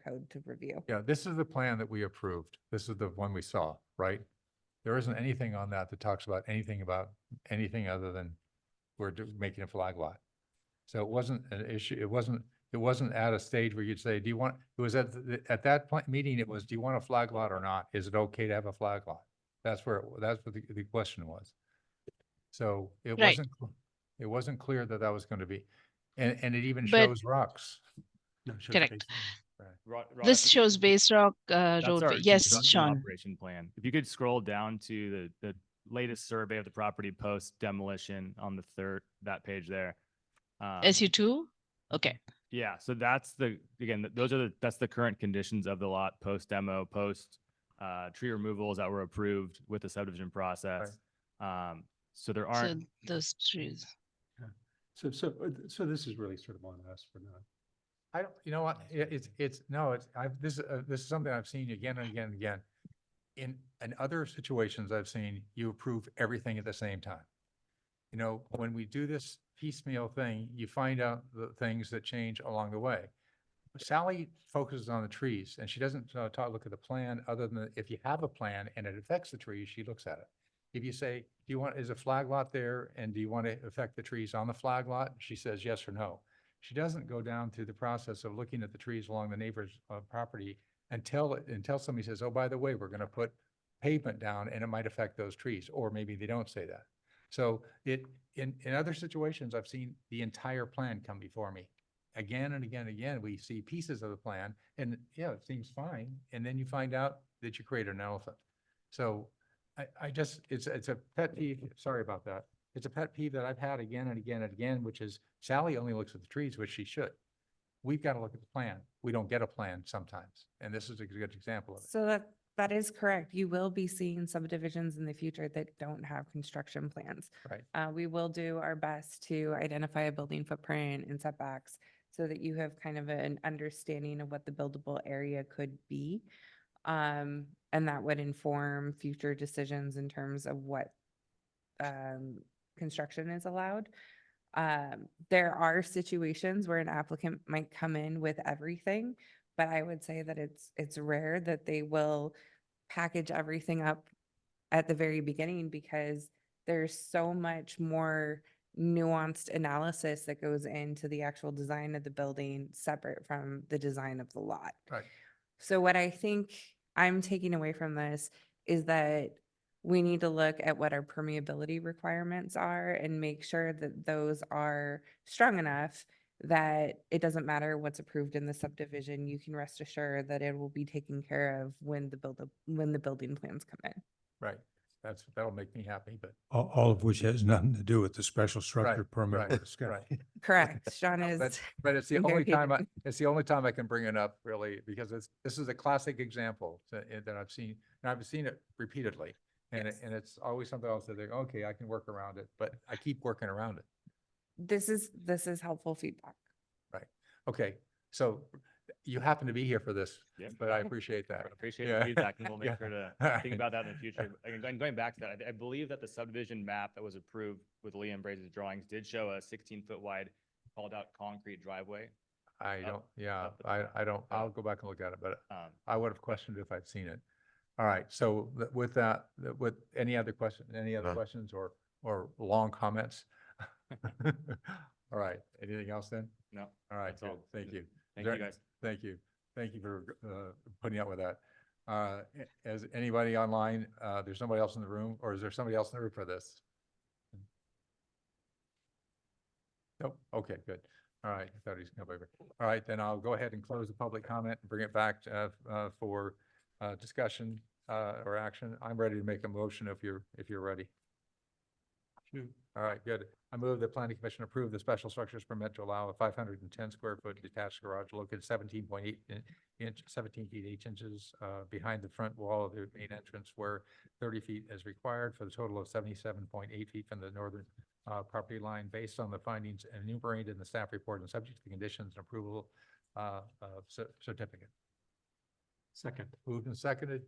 code to review. yeah, this is the plan that we approved. This is the one we saw, right? There isn't anything on that that talks about anything other than we're making a flag lot. So it wasn't an issue, it wasn't at a stage where you'd say, do you want, it was at that meeting, it was, do you want a flag lot or not? Is it okay to have a flag lot? That's what the question was. So it Right. wasn't clear that was going to be, and it even But- shows rocks. No, it shows Correct. based This shows Base Rock That's our roadway. Yes, construction Sean. Operation plan. If you could scroll down to the latest survey of the property post demolition on that page there. SU2? Okay. Yeah, so that's that's the current conditions of the lot post demo, post tree removals that were approved with the subdivision process. So there So aren't, those trees. So this is really sort of on us for not. I don't, you know what, this is something I've seen again and again and again. In other situations I've seen, you approve everything at the same time. You know, when we do this piecemeal thing, you find out the things that change along the way. Sally focuses on the trees and she doesn't look at the plan other than if you have a plan and it affects the trees, she looks at it. If you say, is a flag lot there and do you want to affect the trees on the flag lot? She says yes or no. She doesn't go down through the process of looking at the trees along the neighbor's property until somebody says, oh, by the way, we're going to put pavement down and it might affect those trees, or maybe they don't say that. So in other situations, I've seen the entire plan come before me. Again and again and again, we see pieces of the plan and yeah, it seems fine. And then you find out that you created an elephant. So it's a pet peeve, sorry about that. It's a pet peeve that I've had again and again and again, which is Sally only looks at the trees, which she should. We've got to look at the plan. We don't get a plan sometimes. And this is a good example of it. So That is correct. You will be seeing subdivisions in the future that don't have construction plans. Right. We will do our best to identify a building footprint and setbacks so that you have kind of an understanding of what the buildable area could be. And that would inform future decisions in terms of what construction is allowed. There are situations where an applicant might come in with everything, but I would say that it's rare that they will package everything up at the very beginning because there's so much more nuanced analysis that goes into the actual design of the building separate from the design of the lot. Right. So what I think I'm taking away from this is that we need to look at what our permeability requirements are and make sure that those are strong enough that it doesn't matter what's approved in the subdivision. You can rest assured that it will be taken care of when the building plans come in. Right. That'll make me happy, but. All of which has nothing to do with the special structure permit. right, we're discussing. right. Correct. Sean But, is. but it's the very only time good. it's the only time I can bring it up really, because this is a classic example that I've seen, and I've seen it repeatedly. And Yes. and it's always something else that they go, okay, I can work around it, but I keep working around it. This is helpful feedback. Okay, so you happen to be here for this, Yeah. but I appreciate that. Appreciate Yeah. the feedback, and we'll Yeah. make sure to All think right. about that in the future. Again, going back to that, I believe that the subdivision map that was approved with Liam Braze's drawings did show a 16-foot wide called out concrete driveway. I Up- don't, yeah, up the I don't, Yeah. I'll go back and look at it, but Um, I would have questioned if I'd seen it. All right, so with that, with any other None. questions or long comments? All right, anything else then? No, All right, That's all. good, thank you. Is thank there- you guys. Thank you. Thank you for putting up with that. As anybody online, there's nobody else in the room, or is there somebody else in the room for this? Nope, okay, good. All right, I thought he's gonna be. All right, then I'll go ahead and close the public comment and bring it back for discussion or action. I'm ready to make a motion if you're ready. All right, good. I move the planning commission approve the special structures permit to allow a 510 square foot detached garage located 17.8 inch, 17 feet 8 inches behind the front wall of the main entrance where 30 feet is required for the total of 77.8 feet from the northern property line based on the findings enumerated in the staff report and subject to the conditions and approval certificate. Second. Moved and seconded.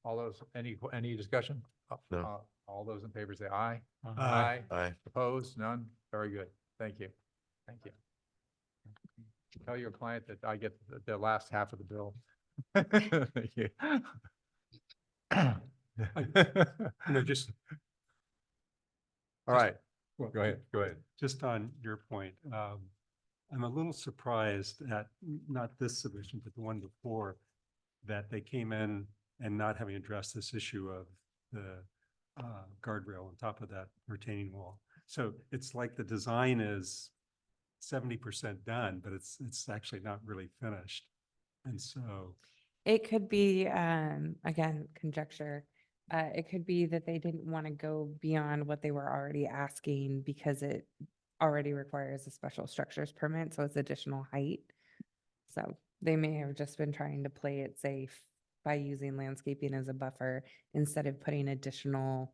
All those, any discussion? No. All those in favor say aye. Aye. Aye. Opposed? None? Very good. Thank you. Thank you. Tell your client that I get the last half of the bill. Thank you. Just. All right, well, go ahead, go ahead. Just on your point, I'm a little surprised at not this submission, but the one before, that they came in and not having addressed this issue of the guardrail on top of that retaining wall. So it's like the design is 70% done, but it's actually not really finished. And so, It could be, again, conjecture. It could be that they didn't want to go beyond what they were already asking because it already requires a special structures permit, so it's additional height. So they may have just been trying to play it safe by using landscaping as a buffer instead of putting additional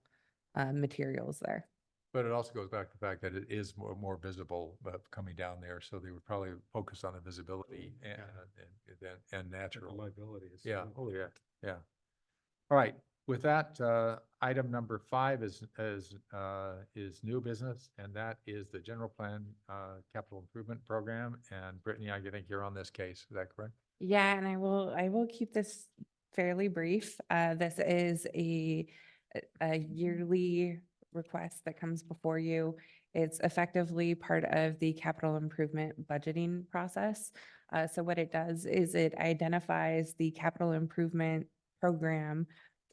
materials there. But it also goes back to the fact that it is more visible coming down there, so they would probably focus on the visibility and natural. liability is. Yeah, oh, yeah, yeah. All right, with that, item number 5 is new business, and that is the general plan capital improvement program. And Brittany, I think you're on this case, is that correct? Yeah, and I will keep this fairly brief. This is a yearly request that comes before you. It's effectively part of the capital improvement budgeting process. So what it does is it identifies the capital improvement program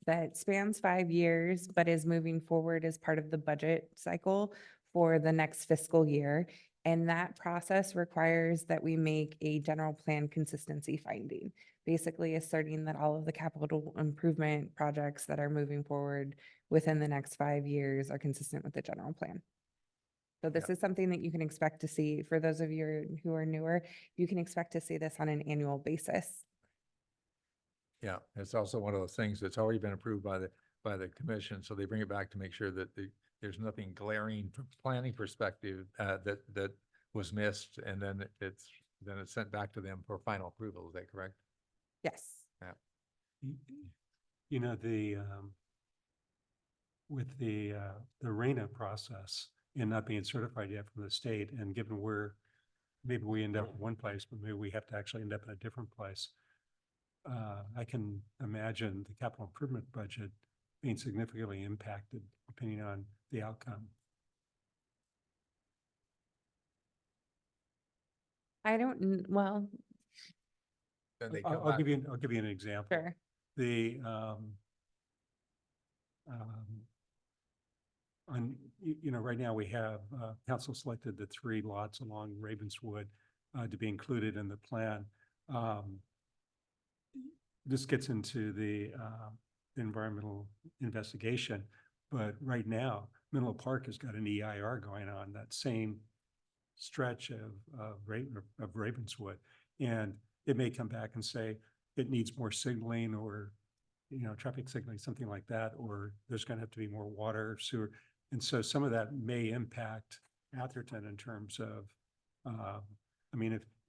that spans 5 years, but is moving forward as part of the budget cycle for the next fiscal year. And that process requires that we make a general plan consistency finding, basically asserting that all of the capital improvement projects that are moving forward within the next 5 years are consistent with the general plan. So this is something that you can expect to see. For those of you who are newer, you can expect to see this on an annual basis. Yeah, it's also one of those things that's already been approved by the commission, so they bring it back to make sure that there's nothing glaring from planning perspective, that was missed, and then it's sent back to them for final approval, is that correct? Yes. Y- You know, with the RENA process and not being certified yet from the state, and given where maybe we end up in one place, but maybe we have to actually end up in a different place. I can imagine the capital improvement budget being significantly impacted depending on the outcome. Well, Then they I'll come I'll back. give you, I'll give you an example. sure. The, right now we have, council selected the 3 lots along Ravenswood, to be included in the plan. This gets into the environmental investigation, but right now, Menlo Park has got an EIR going on, that same stretch of Ravenswood. And it may come back and say it needs more signaling, or, traffic signaling, something like that, or there's gonna have to be more water, sewer. And so some of that may impact Atherton in terms of,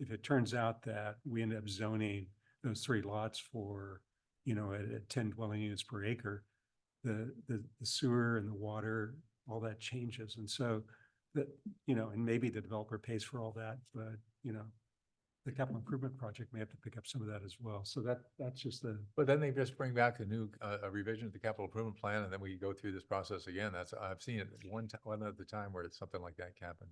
if it turns out that we end up zoning those 3 lots for, at 10 dwelling units per acre, the sewer and the water, all that changes. And so that, and maybe the developer pays for all that, but, the capital improvement project may have to pick up some of that as well. So that's just But then they just bring back a new, a revision of the capital improvement plan, and then we go through this process again. I've seen it one other time where something like that happened.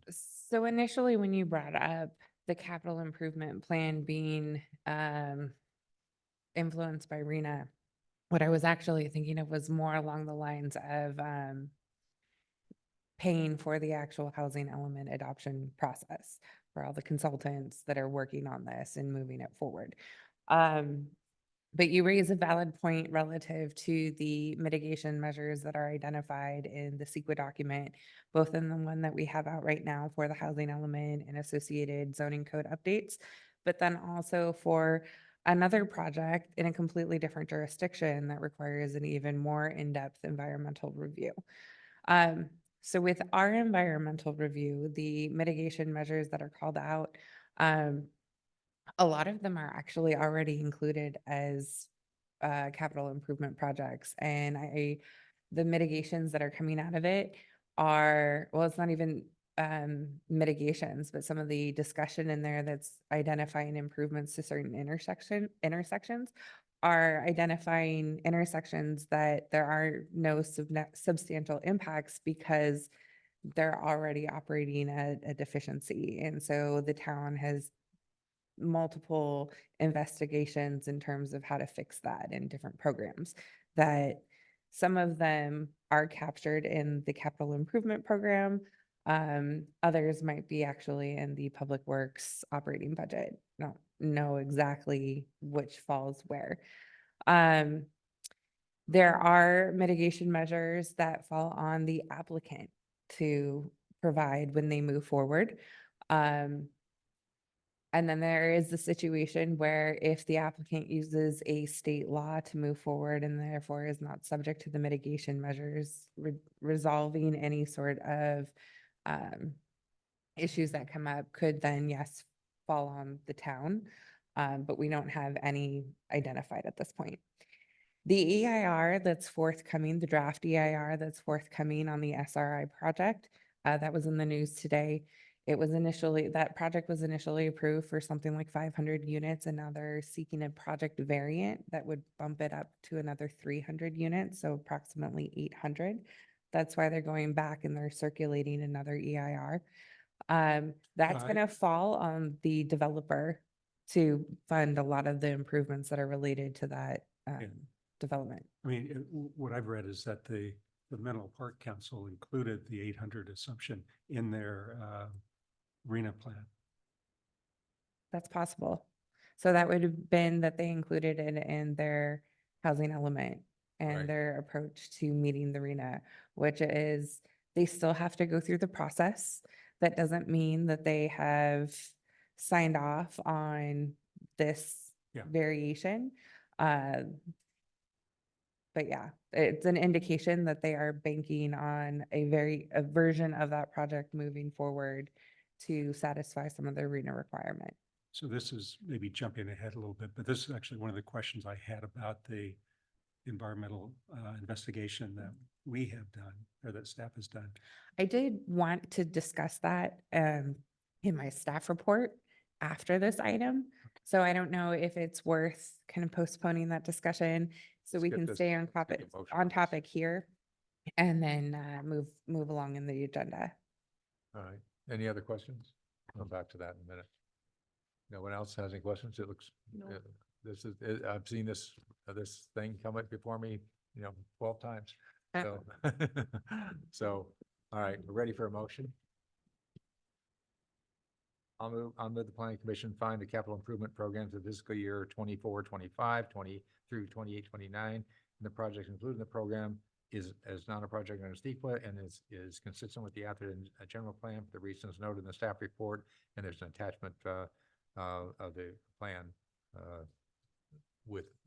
So initially, when you brought up the capital improvement plan being influenced by RENA, what I was actually thinking of was more along the lines of paying for the actual housing element adoption process for all the consultants that are working on this and moving it forward. But you raise a valid point relative to the mitigation measures that are identified in the CEQA document, both in the one that we have out right now for the housing element and associated zoning code updates, but then also for another project in a completely different jurisdiction that requires an even more in-depth environmental review. So with our environmental review, the mitigation measures that are called out, a lot of them are actually already included as capital improvement projects. And the mitigations that are coming out of it are, well, it's not even mitigations, but some of the discussion in there that's identifying improvements to certain intersections are identifying intersections that there are no substantial impacts because they're already operating at a deficiency. And so the town has multiple investigations in terms of how to fix that in different programs, that some of them are captured in the capital improvement program. Others might be actually in the public works operating budget. Don't know exactly which falls where. There are mitigation measures that fall on the applicant to provide when they move forward. And then there is the situation where if the applicant uses a state law to move forward and therefore is not subject to the mitigation measures, resolving any sort of issues that come up could then, yes, fall on the town. But we don't have any identified at this point. The EIR that's forthcoming, the draft EIR that's forthcoming on the SRI project, that was in the news today. That project was initially approved for something like 500 units, and now they're seeking a project variant that would bump it up to another 300 units, so approximately 800. That's why they're going back and they're circulating another EIR. That's Right. gonna fall on the developer to fund a lot of the improvements that are related to that development. What I've read is that the Menlo Park Council included the 800 assumption in their RENA plan. That's possible. So that would have been that they included it in their housing element Right. and their approach to meeting the RENA, which is they still have to go through the process. That doesn't mean that they have signed off on this Yeah. variation. But yeah, it's an indication that they are banking on a version of that project moving forward to satisfy some of their RENA requirement. So this is maybe jumping ahead a little bit, but this is actually one of the questions I had about the environmental investigation that we have done or that staff has done. I did want to discuss that in my staff report after this item. So I don't know if it's worth kind of postponing that discussion so we Skip can this- stay on skip the topic, motion on on this. topic here and then move along in the agenda. All right. Any other questions? I'll come back to that in a minute. No one else has any questions? It looks, Nope. this is, I've seen this thing come up before me, 12 times. So, so, all right, we're ready for a motion. I'll move the planning commission find the capital improvement programs of fiscal year 24-25, 20 through 28-29. And the projects included in the program is not a project under STEQA and is consistent with the Atherton general plan for the reasons noted in the staff report. And there's an attachment of the plan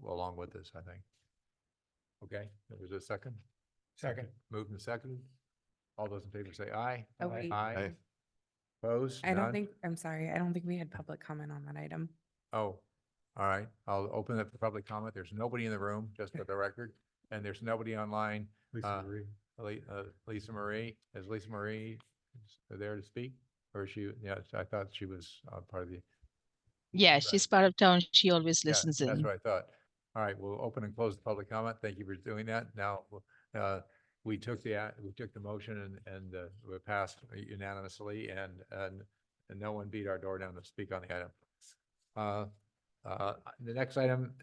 along with this, I think. Okay, there was a second? Second. Moved and seconded. All those in favor say aye. Oh, wait. Aye. Opposed? I don't None? think, I'm sorry, I don't think we had public comment on that item. Oh, all right. I'll open it for public comment. There's nobody in the room, just for the record, and there's nobody online. Lisa Marie. Lisa Marie, is Lisa Marie there to speak? Or is she, yeah, I thought she was part of the. Yeah, she's part of town. She always Yeah, listens that's in. what I thought. All right, we'll open and close the public comment. Thank you for doing that. Now, we took the motion and we passed unanimously and no one beat our door down to speak on the item. The next item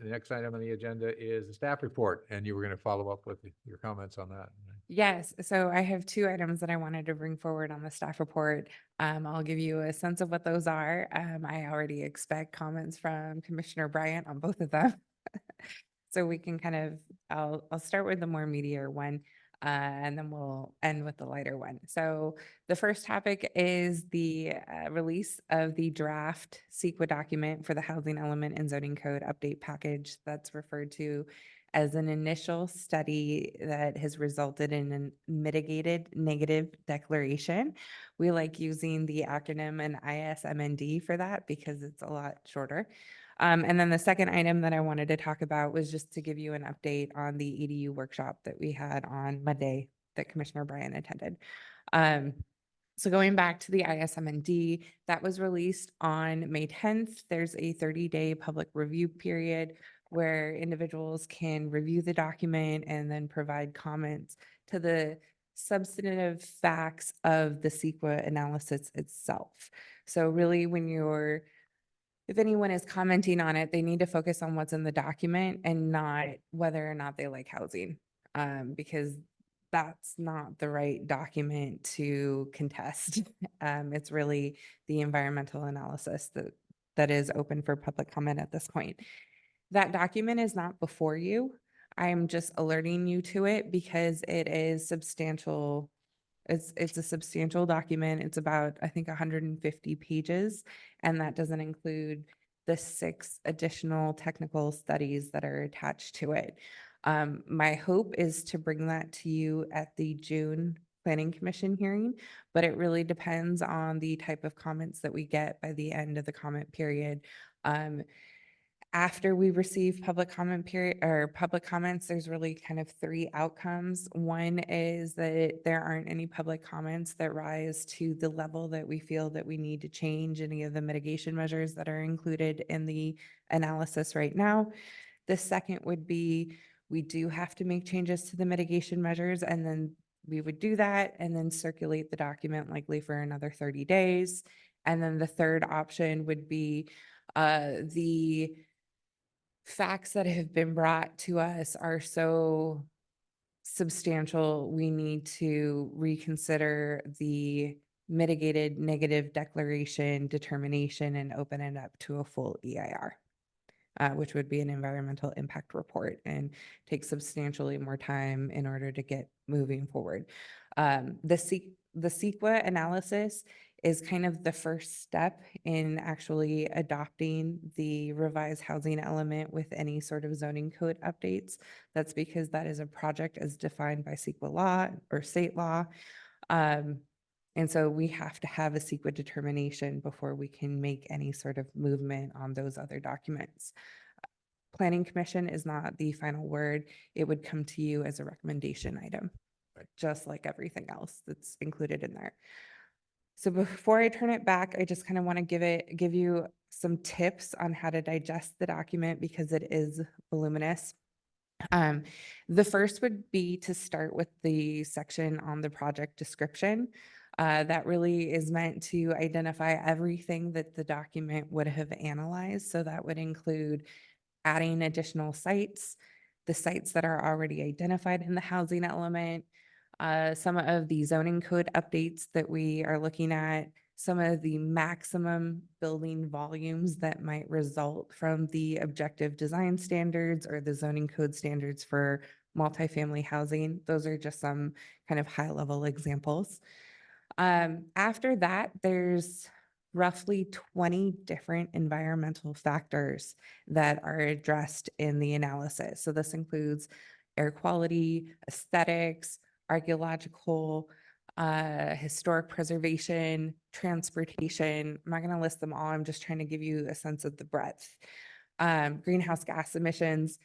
on the agenda is the staff report, and you were going to follow up with your comments on that. Yes, so I have two items that I wanted to bring forward on the staff report. I'll give you a sense of what those are. I already expect comments from Commissioner Bryant on both of them. So we can kind of, I'll start with the more meatier one, and then we'll end with the lighter one. So the first topic is the release of the draft CEQA document for the housing element and zoning code update package that's referred to as an initial study that has resulted in a mitigated negative declaration. We like using the acronym and ISMND for that because it's a lot shorter. And then the second item that I wanted to talk about was just to give you an update on the EDU workshop that we had on Monday that Commissioner Bryan attended. So going back to the ISMND, that was released on May 10th. There's a 30-day public review period where individuals can review the document and then provide comments to the substantive facts of the CEQA analysis itself. So really if anyone is commenting on it, they need to focus on what's in the document and not whether or not they like housing, because that's not the right document to contest. It's really the environmental analysis that is open for public comment at this point. That document is not before you. I'm just alerting you to it because it is substantial. It's a substantial document. It's about, I think, 150 pages, and that doesn't include the 6 additional technical studies that are attached to it. My hope is to bring that to you at the June Planning Commission hearing, but it really depends on the type of comments that we get by the end of the comment period. After we receive public comment period or public comments, there's really kind of 3 outcomes. One is that there aren't any public comments that rise to the level that we feel that we need to change any of the mitigation measures that are included in the analysis right now. The second would be we do have to make changes to the mitigation measures, and then we would do that and then circulate the document likely for another 30 days. And then the third option would be the facts that have been brought to us are so substantial, we need to reconsider the mitigated negative declaration determination and open it up to a full EIR, which would be an environmental impact report and take substantially more time in order to get moving forward. The CEQA analysis is kind of the first step in actually adopting the revised housing element with any sort of zoning code updates. That's because that is a project as defined by CEQA law or state law. And so we have to have a CEQA determination before we can make any sort of movement on those other documents. Planning Commission is not the final word. It would come to you as a recommendation item, just like everything else that's included in there. So before I turn it back, I just kind of want to give you some tips on how to digest the document because it is voluminous. The first would be to start with the section on the project description. That really is meant to identify everything that the document would have analyzed. So that would include adding additional sites, the sites that are already identified in the housing element, some of the zoning code updates that we are looking at, some of the maximum building volumes that might result from the objective design standards or the zoning code standards for multifamily housing. Those are just some kind of high level examples. After that, there's roughly 20 different environmental factors that are addressed in the analysis. So this includes air quality, aesthetics, archaeological, historic preservation, transportation. I'm not going to list them all. I'm just trying to give you a sense of the breadth. Greenhouse gas emissions.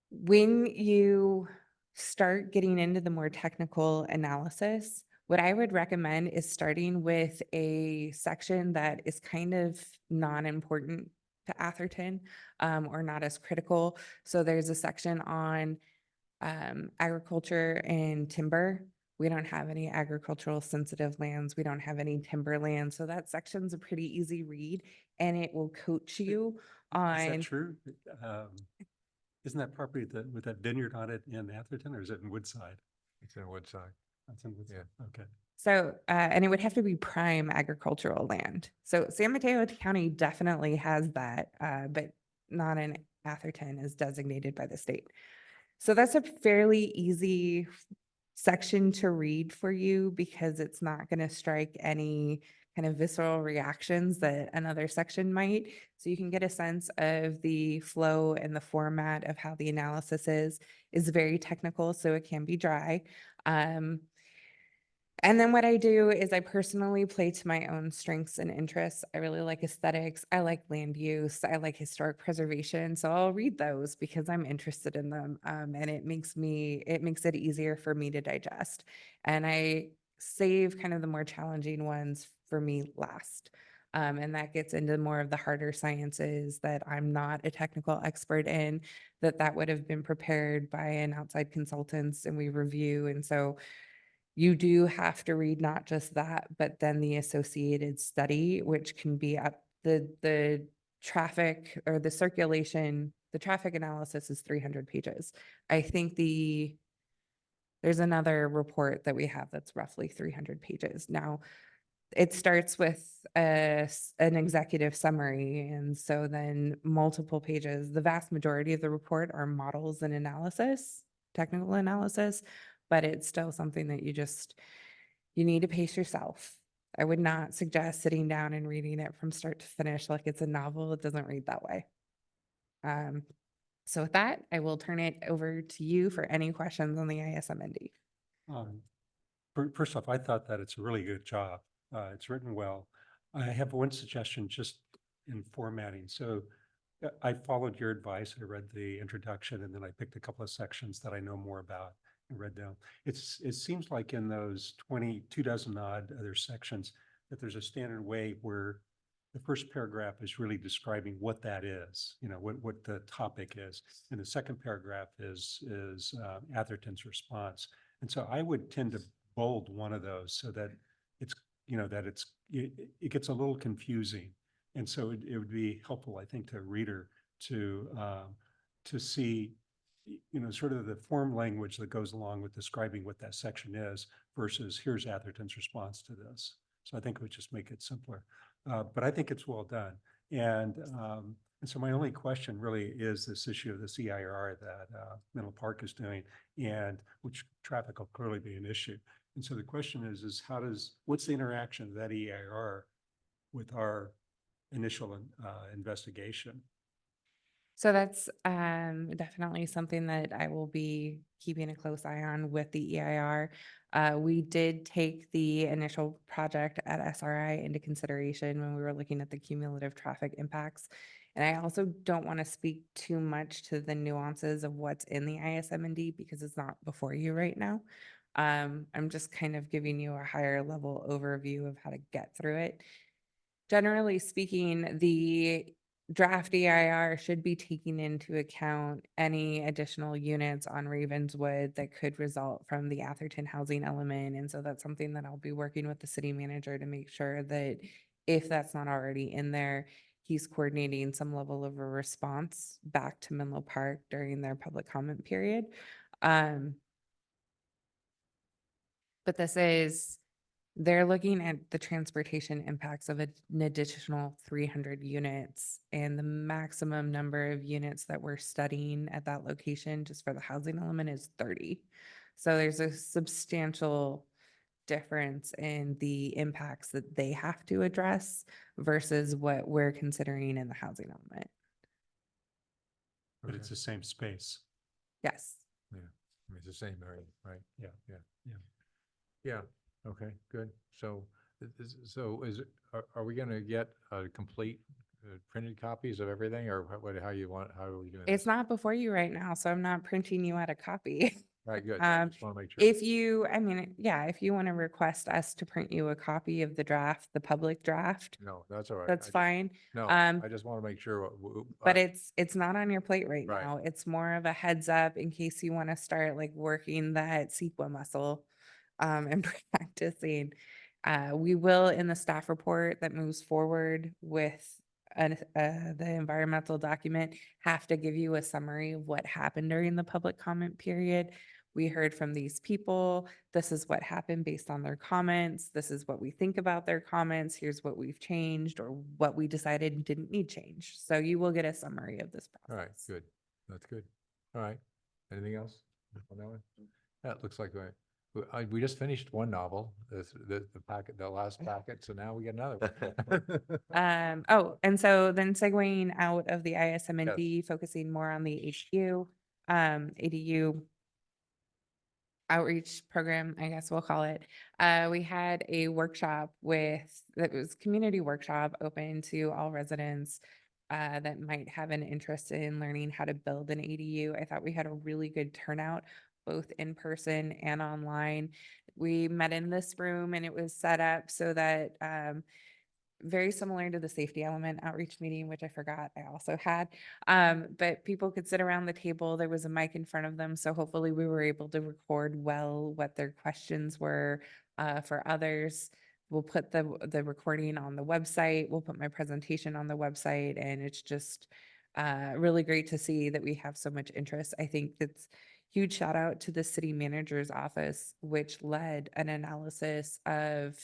When you start getting into the more technical analysis, what I would recommend is starting with a section that is kind of non-important to Atherton or not as critical. So there's a section on agriculture and timber. We don't have any agricultural sensitive lands. We don't have any timberland. So that section's a pretty easy read and it will coach you Is that on. true? Isn't that property with that vineyard on it in Atherton or is it in Woodside? It's in Woodside. That's in Woodside. Okay. So, and it would have to be prime agricultural land. So San Mateo County definitely has that, but not in Atherton as designated by the state. So that's a fairly easy section to read for you because it's not going to strike any kind of visceral reactions that another section might. So you can get a sense of the flow and the format of how the analysis is very technical, so it can be dry. And then what I do is I personally play to my own strengths and interests. I really like aesthetics. I like land use. I like historic preservation. So I'll read those because I'm interested in them. And it makes it easier for me to digest. And I save kind of the more challenging ones for me last. And that gets into more of the harder sciences that I'm not a technical expert in, that would have been prepared by an outside consultants and we review. And so you do have to read not just that, but then the associated study, which can be up the traffic or the circulation, the traffic analysis is 300 pages. I think there's another report that we have that's roughly 300 pages. Now, it starts with an executive summary. And so then multiple pages, the vast majority of the report are models and analysis, technical analysis, but it's still something that you need to pace yourself. I would not suggest sitting down and reading it from start to finish like it's a novel. It doesn't read that way. So with that, I will turn it over to you for any questions on the ISMND. First off, I thought that it's a really good job. It's written well. I have one suggestion just in formatting. So I followed your advice. I read the introduction and then I picked a couple of sections that I know more about and read down. It seems like in those 22 dozen odd other sections that there's a standard way where the first paragraph is really describing what that is, what the topic is. And the second paragraph is Atherton's response. And so I would tend to bold one of those so that it gets a little confusing. And so it would be helpful, I think, to a reader to see, sort of the form language that goes along with describing what that section is versus here's Atherton's response to this. So I think it would just make it simpler. But I think it's well done. And so my only question really is this issue of the CIR that Menlo Park is doing, and which traffic will clearly be an issue. And so the question is what's the interaction of that EIR with our initial investigation? So that's definitely something that I will be keeping a close eye on with the EIR. We did take the initial project at SRI into consideration when we were looking at the cumulative traffic impacts. And I also don't want to speak too much to the nuances of what's in the ISMND because it's not before you right now. I'm just kind of giving you a higher level overview of how to get through it. Generally speaking, the draft EIR should be taking into account any additional units on Ravenswood that could result from the Atherton housing element. And so that's something that I'll be working with the city manager to make sure that if that's not already in there, he's coordinating some level of a response back to Menlo Park during their public comment period. But they're looking at the transportation impacts of an additional 300 units and the maximum number of units that we're studying at that location just for the housing element is 30. So there's a substantial difference in the impacts that they have to address versus what we're considering in the housing element. But it's the same space. Yes. Yeah, I mean, it's the same area, right? Yeah. Yeah. Yeah. Yeah, okay, good. So, are we gonna get complete printed copies of everything or how you want, how are we doing It's this? not before you right now, so I'm not printing you out a copy. Right, good. I Um, just want to make sure. If you, I mean, yeah, if you want to request us to print you a copy of the draft, the public draft, No, that's all right. that's fine. No, Um, I just want to make sure. But it's not on your plate right Right. now. It's more of a heads up in case you want to start like working that CEQA muscle and practicing. We will in the staff report that moves forward with the environmental document have to give you a summary of what happened during the public comment period. We heard from these people. This is what happened based on their comments. This is what we think about their comments. Here's what we've changed or what we decided didn't need change. So you will get a summary of this All right, process. good. That's good. All right. Anything else on that one? That looks like we just finished one novel, the packet, the last packet, so now we get another one. And so then segueing out of the ISMND, focusing more on the ADU outreach program, I guess we'll call it. We had a workshop that was community workshop open to all residents that might have an interest in learning how to build an ADU. I thought we had a really good turnout, both in person and online. We met in this room and it was set up so that very similar to the safety element outreach meeting, which I forgot I also had. But people could sit around the table. There was a mic in front of them. So hopefully we were able to record well what their questions were for others. We'll put the recording on the website. We'll put my presentation on the website. And it's just really great to see that we have so much interest. I think that's huge shout out to the city manager's office, which led an analysis of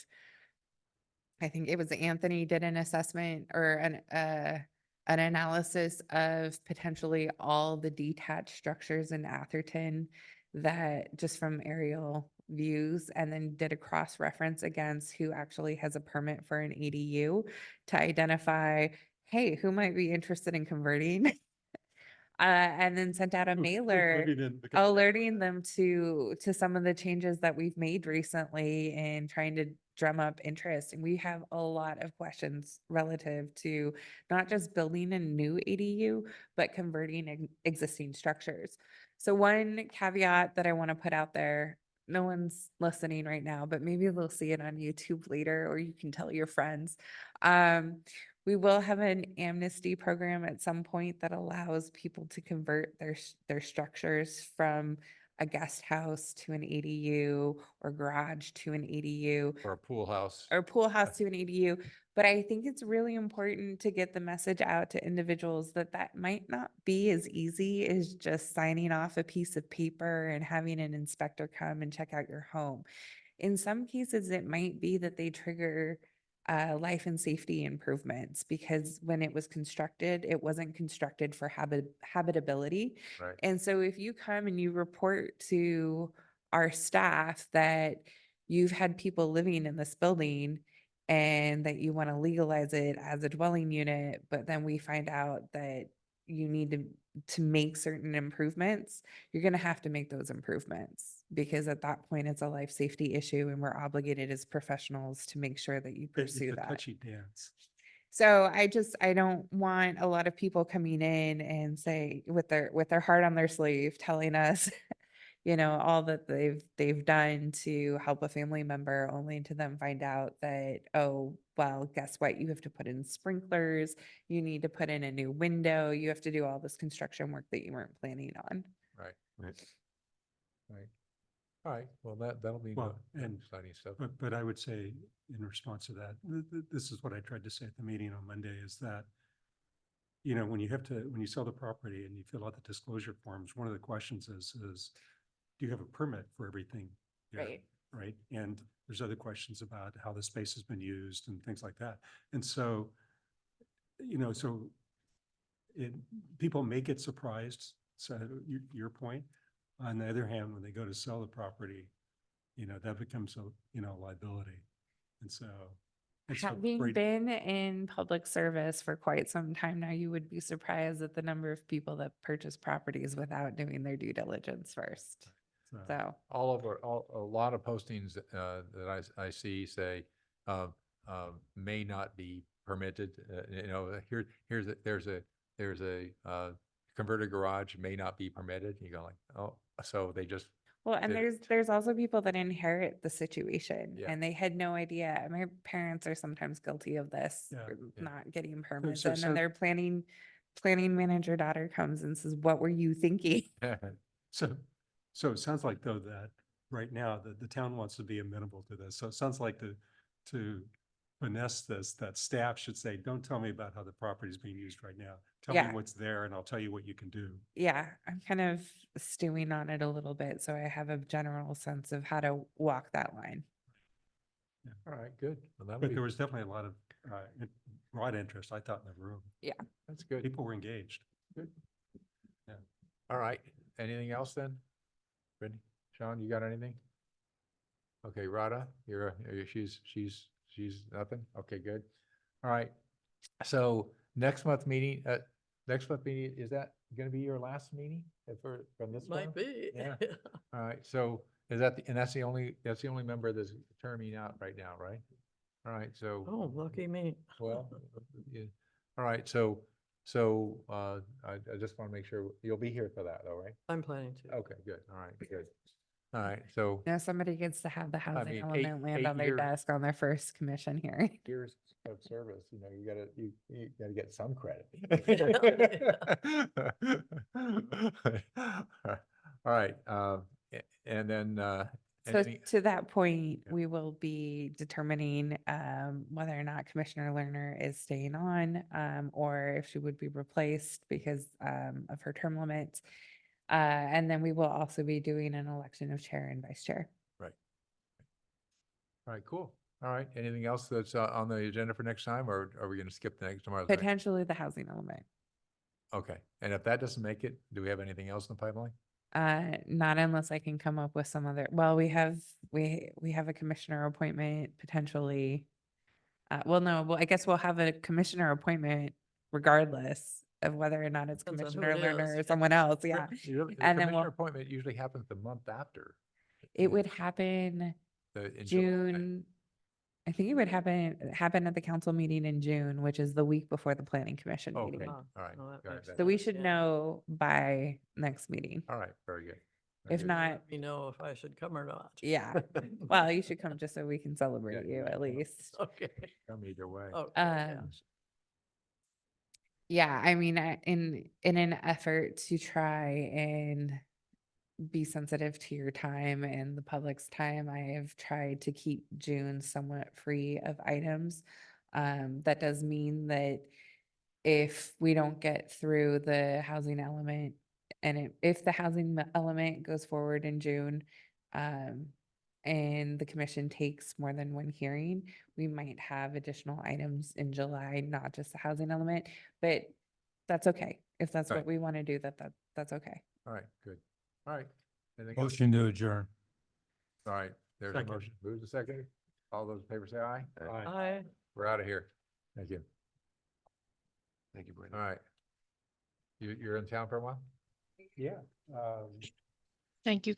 I think it was Anthony did an assessment or an analysis of potentially all the detached structures in Atherton that just from aerial views and then did a cross-reference against who actually has a permit for an ADU to identify, hey, who might be interested in converting? And then sent out a mailer alerting them to some of the changes that we've made recently and trying to drum up interest. And we have a lot of questions relative to not just building a new ADU, but converting existing structures. So one caveat that I want to put out there, no one's listening right now, but maybe they'll see it on YouTube later, or you can tell your friends. We will have an amnesty program at some point that allows people to convert their structures from a guest house to an ADU or garage to an ADU Or a pool house. or pool house to an ADU. But I think it's really important to get the message out to individuals that that might not be as easy as just signing off a piece of paper and having an inspector come and check out your home. In some cases, it might be that they trigger life and safety improvements because when it was constructed, it wasn't constructed for habitability. Right. And so if you come and you report to our staff that you've had people living in this building and that you want to legalize it as a dwelling unit, but then we find out that you need to make certain improvements, you're going to have to make those improvements because at that point it's a life safety issue and we're obligated as professionals to make sure that you It's pursue a that. touchy dance. So I don't want a lot of people coming in and say with their heart on their sleeve telling us, all that they've done to help a family member only to then find out that, oh, well, guess what? You have to put in sprinklers, you need to put in a new window, you have to do all this construction work that you weren't planning on. Right, Right. right. All right, well, that'll be Well, the and- exciting stuff. But I would say in response to that, this is what I tried to say at the meeting on Monday is that, when you sell the property and you fill out the disclosure forms, one of the questions is, do you have a permit for everything? here? Right. Right. And there's other questions about how the space has been used and things like that. And so, people may get surprised. So your point, on the other hand, when they go to sell the property, that becomes a liability. And so. Having been in public service for quite some time now, you would be surprised at the number of people that purchase properties without doing their due diligence first. So, A lot of postings that I see say may not be permitted. There's a converted garage may not be permitted. You go like, oh, so they just well, and did there's also people that inherit the situation Yeah. and they had no idea. My parents are sometimes guilty of this, Yeah, for yeah. not getting permits. so- And then so- their planning manager daughter comes and says, what were you thinking? So it sounds like though that right now the town wants to be amenable to this. So it sounds like to finesse this, that staff should say, don't tell me about how the property is being used right now. Tell me Yeah. what's there and I'll tell you what you can do. Yeah, I'm kind of stewing on it a little bit, so I have a general sense of how to walk that line. All right, good. Well, that'll But be, there was definitely a lot of broad interest, I thought, in the room. that's good. People were engaged. All right, anything else then? Brittany, Sean, you got anything? Okay, Rada, she's nothing? Okay, good. All right, so next month meeting, is that gonna be your last meeting from this one? Might be. Yeah. All right, so is that, and that's the only member that's terming out right now, right? All right, so. Oh, lucky me. Well, yeah. All right, I just want to make sure you'll be here for that though, right? I'm planning to. Okay, good. All right, good. All right, so Now somebody gets to have the housing mean, element land 8 on their years. desk on their first commission hearing. years of service, you gotta get some credit. All right, and then, So anything- to that point, Yeah. we will be determining whether or not Commissioner Lerner is staying on or if she would be replaced because of her term limit. And then we will also be doing an election of chair and vice chair. all right, cool. All right, anything else that's on the agenda for next time, or are we gonna skip the next tomorrow's? next- Potentially the housing element. Okay, and if that doesn't make it, do we have anything else in the pipeline? Not unless I can come up with some other, well, we have a commissioner appointment potentially. No, I guess we'll have a commissioner appointment regardless of whether or not it's Depends on who Commissioner it Lerner or is. someone else, yeah. Usually, the And then commissioner we'll- appointment usually happens the month after. It would happen in July. June. I think it would happen at the council meeting in June, which is the week before the planning commission Okay, meeting. all right. Oh, that got it, makes that- So we sense, should yeah. know by next meeting. All right, very good. very If good. not, Let me know if I should come or not. yeah. Well, you should come just so we can celebrate Yeah, you yeah. at least. Okay. Come either way. Okay, yeah. Yeah, I mean, in an effort to try and be sensitive to your time and the public's time, I have tried to keep June somewhat free of items. That does mean that if we don't get through the housing element and if the housing element goes forward in June, and the commission takes more than one hearing, we might have additional items in July, not just the housing element, but that's okay. If that's Right. what we want to do, that's okay. All right, good. All right. Anything else? Motion to adjourn. All right, There's a Second. motion. Move the second. All those in favor say aye. Aye. I, We're out of here. Thank you. Thank you, Brandon. All right. You're in town for a while? Yeah. Thank you,